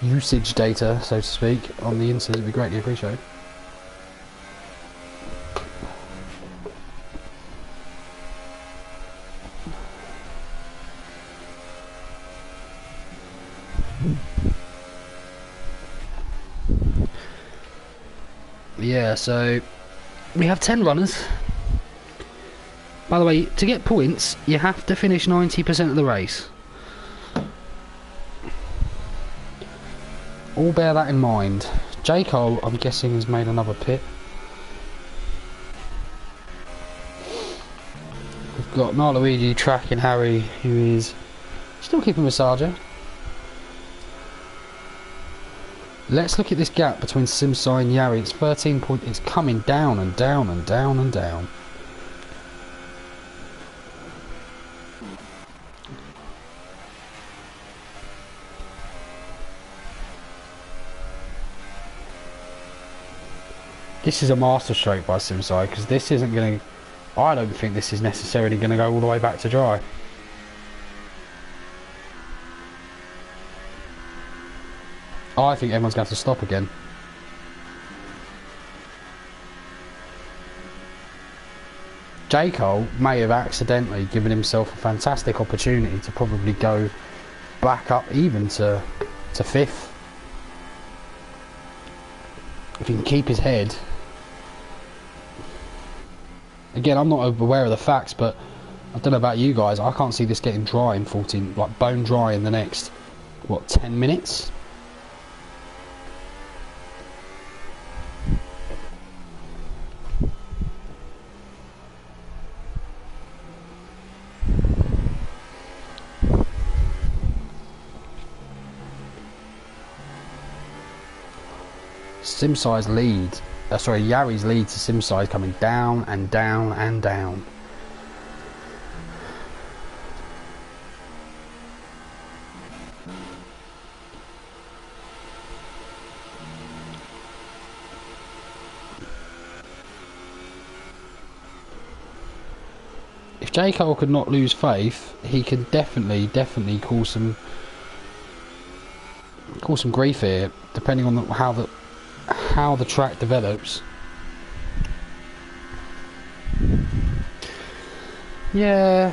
[SPEAKER 1] usage data, so to speak, on the insert, it'd be greatly appreciated. Yeah, so we have 10 runners. By the way, to get points, you have to finish 90% of the race. All bear that in mind. J. Cole, I'm guessing, has made another pit. We've got Luigi tracking Harry, who is still keeping with Sarja. Let's look at this gap between Simside and Yari. It's 13 points. It's coming down and down and down and down. This is a masterstroke by Simside, because this isn't going to... I don't think this is necessarily going to go all the way back to dry. I think everyone's going to have to stop again. J. Cole may have accidentally given himself a fantastic opportunity to probably go back up even to 5th. If he can keep his head. Again, I'm not aware of the facts, but I don't know about you guys, I can't see this getting dry in 14, like bone dry in the next, what, 10 minutes? Simsai's lead, sorry, Yari's lead to Simsai is coming down and down and down. If J. Cole could not lose faith, he can definitely cause some grief here, depending on how the track develops. Yeah,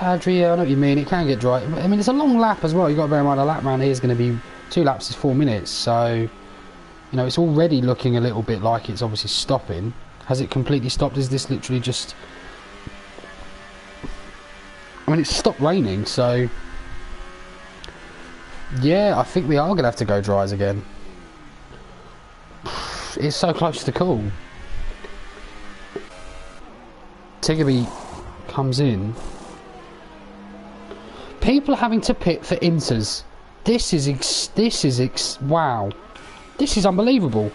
[SPEAKER 1] Adria, I know what you mean. It can get dry. I mean, it's a long lap as well. You've got to bear in mind a lap round here is going to be 2 laps is 4 minutes. So, you know, it's already looking a little bit like it's obviously stopping. Has it completely stopped? Is this literally just... I mean, it's stopped raining, so... Yeah, I think we are going to have to go dries again. It's so close to cool. Tiggerby comes in. People are having to pit for inters. Wow. This is unbelievable.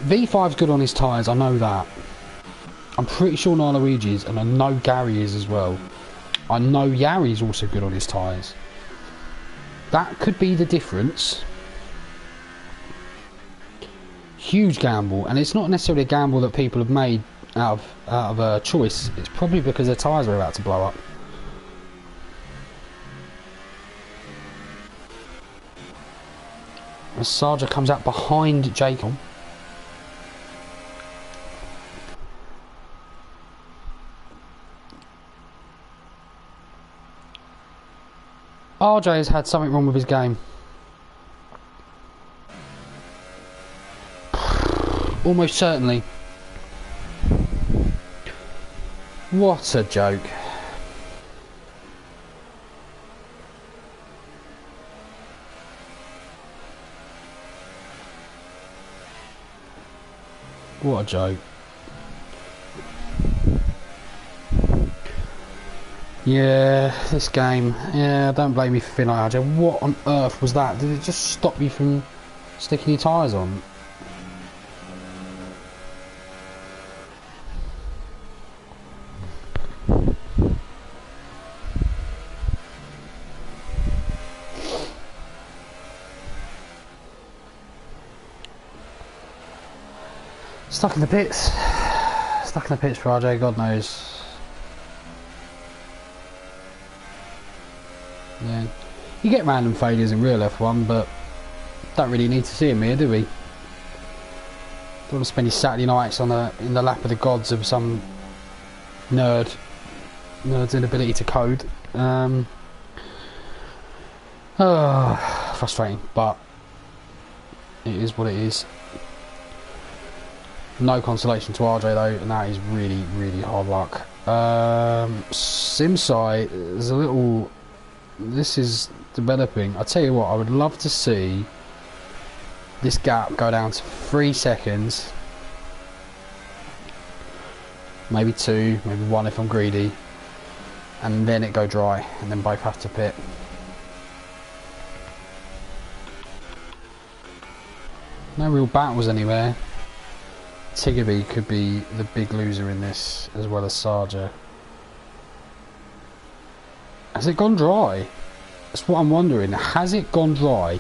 [SPEAKER 1] V5's good on his tyres, I know that. I'm pretty sure Luigi is, and I know Gary is as well. I know Yari's also good on his tyres. That could be the difference. Huge gamble, and it's not necessarily a gamble that people have made out of a choice. It's probably because their tyres are about to blow up. As Sarja comes out behind Jacob. RJ has had something wrong with his game. Almost certainly. What a joke. What a joke. Yeah, this game. Yeah, don't blame me for feeling like RJ. What on earth was that? Did it just stop you from sticking your tyres on? Stuck in the pits. Stuck in the pits for RJ, God knows. Yeah. You get random failures in real F1, but don't really need to see them here, do we? Don't want to spend your Saturday nights in the lap of the gods of some nerd's inability to code. Frustrating, but it is what it is. No consolation to RJ though, and that is really, really hard luck. Simsai is a little... This is developing. I tell you what, I would love to see this gap go down to 3 seconds. Maybe 2, maybe 1 if I'm greedy. And then it go dry, and then both have to pit. No real battles anywhere. Tiggerby could be the big loser in this, as well as Sarja. Has it gone dry? That's what I'm wondering. Has it gone dry?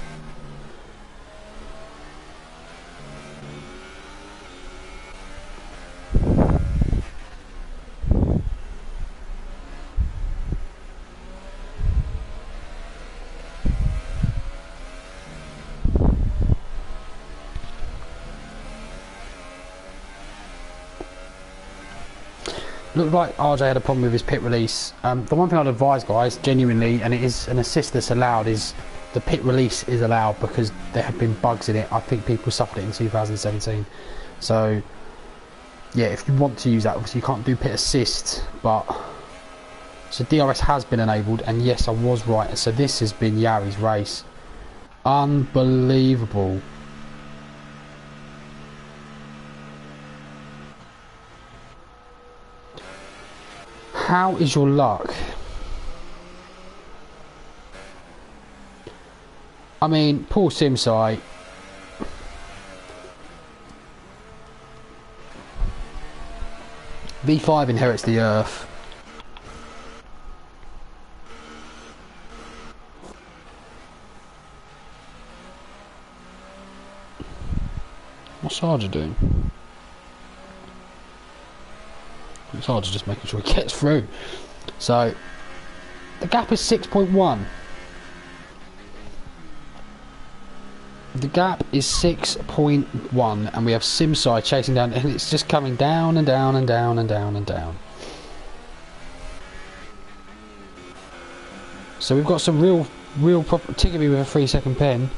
[SPEAKER 1] Looked like RJ had a problem with his pit release. The one thing I'd advise, guys, genuinely, and it is an assist that's allowed, is the pit release is allowed because there have been bugs in it. I think people suffered it in 2017. So, yeah, if you want to use that, obviously you can't do pit assist, but... So DRS has been enabled, and yes, I was right. So this has been Yari's race. Unbelievable. How is your luck? I mean, poor Simsai. V5 inherits the earth. What's Sarger doing? Sarger just making sure he gets through. So, the gap is 6.1. The gap is 6.1, and we have Simsai chasing down, and it's just coming down and down and down and down and down. So we've got some real proper Tiggerby with a 3-second pen.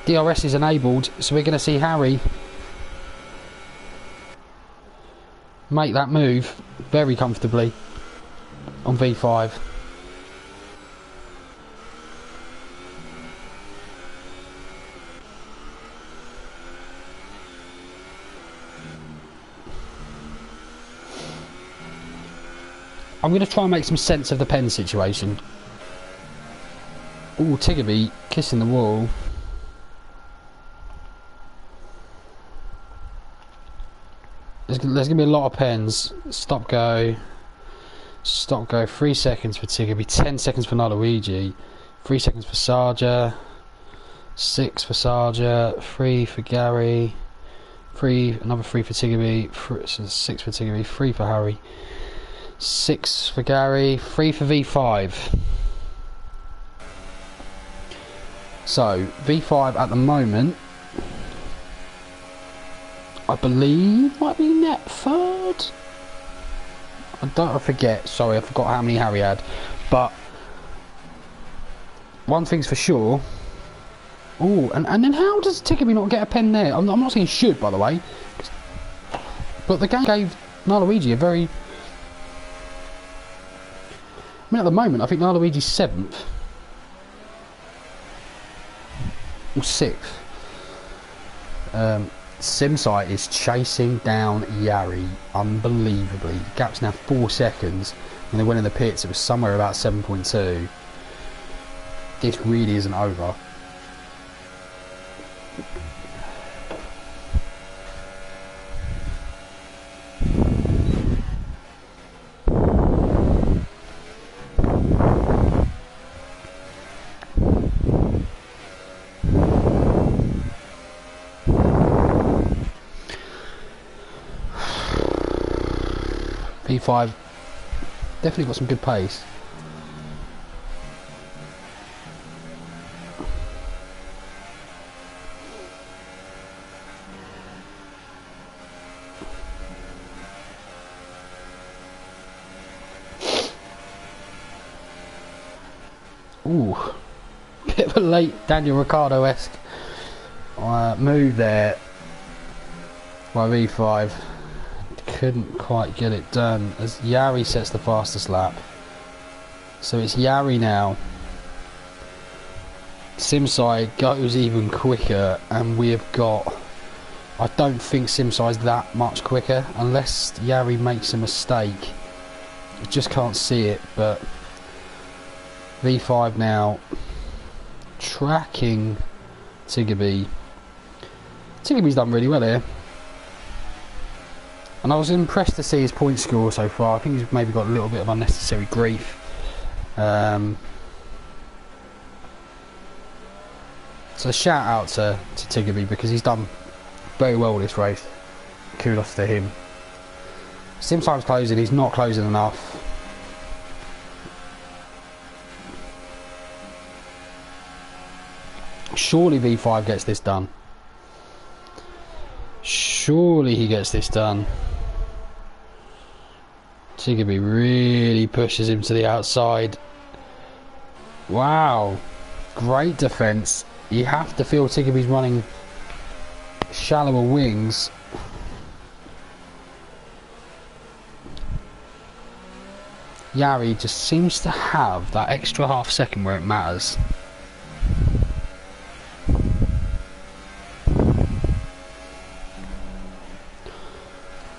[SPEAKER 1] DRS is enabled, so we're going to see Harry make that move very comfortably on V5. I'm going to try and make some sense of the pen situation. Ooh, Tiggerby kissing the wall. There's going to be a lot of pens. Stop go. Stop go. 3 seconds for Tiggerby. 10 seconds for Luigi. 3 seconds for Sarger. 6 for Sarger. 3 for Gary. 3. Another 3 for Tiggerby. 6 for Tiggerby. 3 for Harry. 6 for Gary. 3 for V5. So V5 at the moment, I believe, might be net third. I forget. Sorry, I forgot how many Harry had. But one thing's for sure. Oh, and then how does Tiggerby not get a pen there? I'm not saying he should, by the way. But the game gave Luigi a very... I mean, at the moment, I think Luigi's 7th. Or 6th. Simsai is chasing down Yari unbelievably. The gap's now 4 seconds. When they went in the pits, it was somewhere about 7.2. This really isn't over. V5 definitely got some good pace. Ooh, bit of a late Daniel Ricciardo-esque move there by V5. Couldn't quite get it done as Yari sets the fastest lap. So it's Yari now. Simsai goes even quicker, and we've got... I don't think Simsai's that much quicker unless Yari makes a mistake. I just can't see it, but V5 now tracking Tiggerby. Tiggerby's done really well here. And I was impressed to see his point score so far. I think he's maybe got a little bit of unnecessary grief. So shout out to Tiggerby because he's done very well this race. Kudos to him. Simsai's closing, he's not closing enough. Surely V5 gets this done. Surely he gets this done. Tiggerby really pushes him to the outside. Wow, great defence. You have to feel Tiggerby's running shallower wings. Yari just seems to have that extra half second where it matters.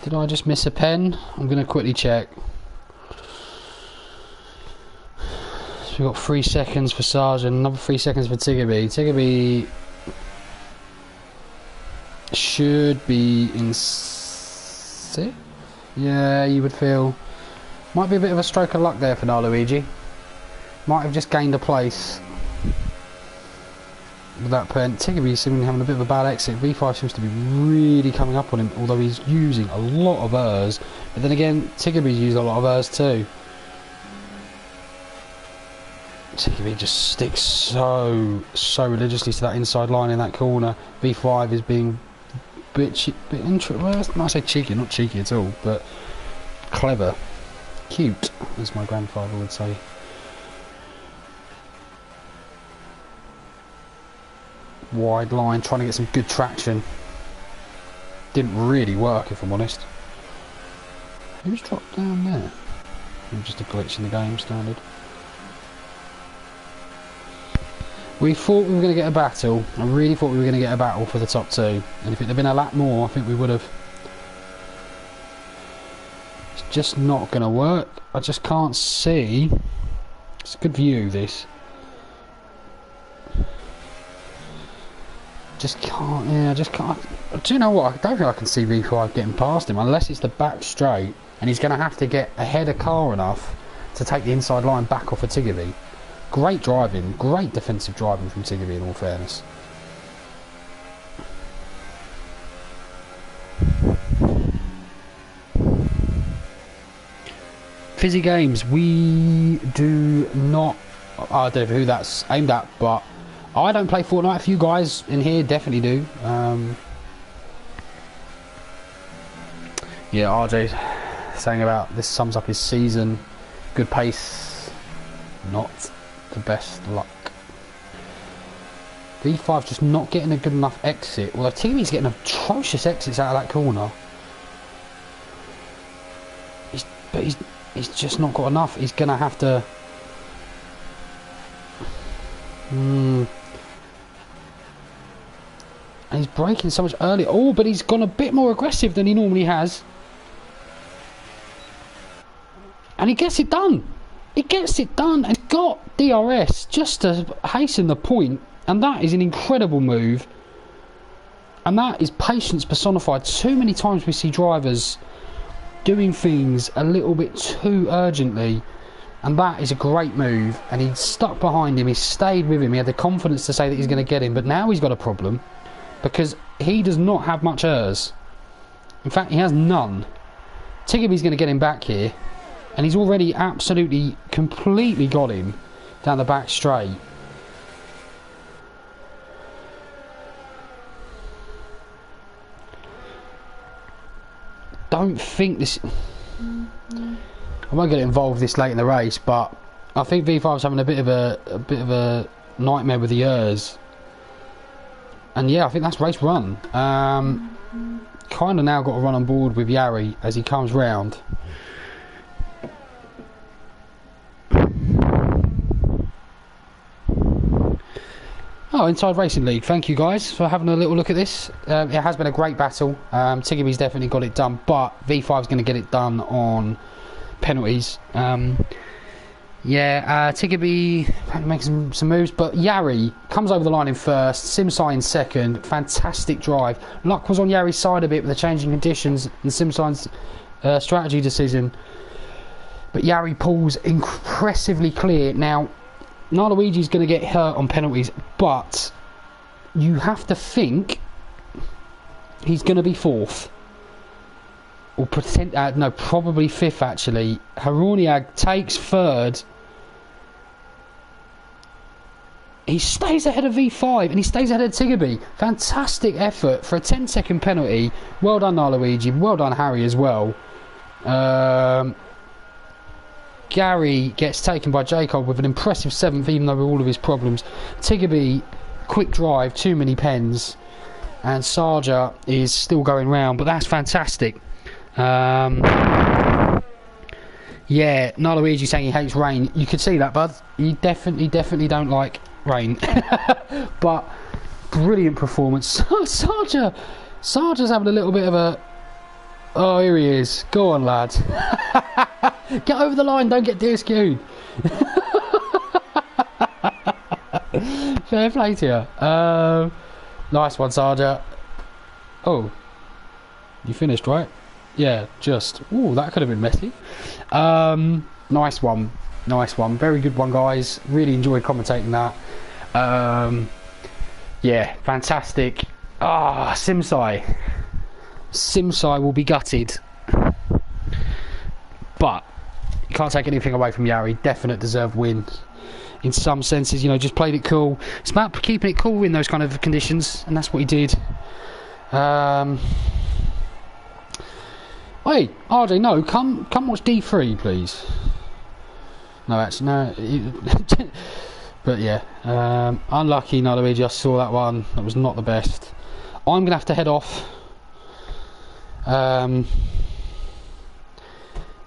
[SPEAKER 1] Did I just miss a pen? I'm going to quickly check. So we've got 3 seconds for Sargent, another 3 seconds for Tiggerby. Tiggerby should be in 6th? Yeah, you would feel. Might be a bit of a stroke of luck there for Luigi. Might have just gained a place with that pen. Tiggerby seems to be having a bit of a bad exit. V5 seems to be really coming up on him, although he's using a lot of errs. But then again, Tiggerby's used a lot of errs too. Tiggerby just sticks so religiously to that inside line in that corner. V5 is being a bit well, I say cheeky, not cheeky at all, but clever. Cute, as my grandfather would say. Wide line, trying to get some good traction. Didn't really work, if I'm honest. Who's dropped down there? Just a glitch in the game, standard. We thought we were going to get a battle. I really thought we were going to get a battle for the top 2. And if it had been a lap more, I think we would have. It's just not going to work. I just can't see. It's a good view, this. Just can't, yeah, just can't. Do you know what? I don't think I can see V5 getting past him unless it's the back straight and he's going to have to get ahead of car enough to take the inside line back off of Tiggerby. Great driving, great defensive driving from Tiggerby in all fairness. Fizzy Games, we do not, I don't know who that's aimed at, but I don't play Fortnite. If you guys in here definitely do. Yeah, RJ saying about this sums up his season. Good pace, not the best luck. V5 just not getting a good enough exit. Although Tiggerby's getting atrocious exits out of that corner. He's just not got enough. He's gonna have to. And he's braking so much earlier. Oh, but he's gone a bit more aggressive than he normally has. And he gets it done. He gets it done and got DRS just to hasten the point. And that is an incredible move. And that is patience personified. Too many times we see drivers doing things a little bit too urgently. And that is a great move. And he stuck behind him. He stayed with him. He had the confidence to say that he's going to get him. But now he's got a problem. Because he does not have much errs. In fact, he has none. Tiggerby's going to get him back here. And he's already absolutely, completely got him down the back straight. Don't think this... I won't get involved this late in the race, but I think V5's having a bit of a nightmare with the errs. And yeah, I think that's race run. Kind of now got to run on board with Yari as he comes round. Oh, Inside Racing League, thank you guys for having a little look at this. It has been a great battle. Tiggerby's definitely got it done, but V5's going to get it done on penalties. Tiggerby makes some moves, but Yari comes over the line in first, Simsai in second. Fantastic drive. Luck was on Yari's side a bit with the changing conditions and Simsai's strategy decision, but Yari pulls impressively clear. Now, Luigi's going to get hurt on penalties, but you have to think he's going to be fourth. Or probably fifth actually. Haroniag takes third. He stays ahead of V5 and he stays ahead of Tiggerby. Fantastic effort for a 10-second penalty. Well done, Luigi. Well done, Harry, as well. Gary gets taken by Jacob with an impressive 7th, even though with all of his problems. Tiggerby, quick drive, too many pens, and Sarja is still going round, but that's fantastic. Yeah, Luigi saying he hates rain. You could see that, bud. You definitely don't like rain. But brilliant performance. Sarja's having a little bit of a... Oh, here he is. Go on, lad. Get over the line, don't get DSQ'd. Fair play to you. Nice one, Sarja. Oh. You finished, right? Yeah, just. Ooh, that could have been messy. Nice one. Nice one. Very good one, guys. Really enjoyed commentating that. Yeah, fantastic. Ah, Simsai. Simsai will be gutted. But you can't take anything away from Yari. Definite deserved win. In some senses, you know, just played it cool. It's about keeping it cool in those kind of conditions, and that's what he did. Wait, RJ, no, come watch D3, please. No, actually, no. But yeah, unlucky, Luigi. I saw that one. That was not the best. I'm gonna have to head off.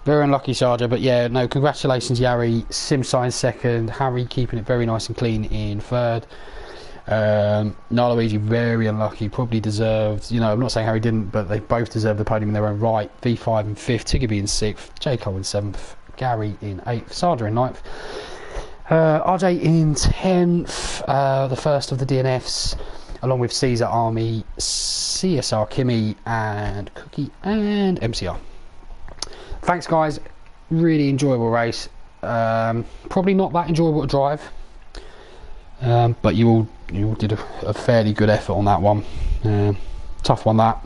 [SPEAKER 1] Very unlucky, Sarja, but yeah, no, congratulations, Yari. Simsai in 2nd, Harry keeping it very nice and clean in 3rd. Luigi very unlucky, probably deserved, you know, I'm not saying Harry didn't, but they both deserved the podium in their own right. V5 in 5th, Tiggerby in 6th, Jaco in 7th, Gary in 8th, Sarja in 9th, RJ in 10th, the first of the DNFs, along with Caesar, Army, CSR, Kimmy, and Cookie, and MCR. Thanks, guys. Really enjoyable race. Probably not that enjoyable to drive, but you all did a fairly good effort on that one. Tough one, that.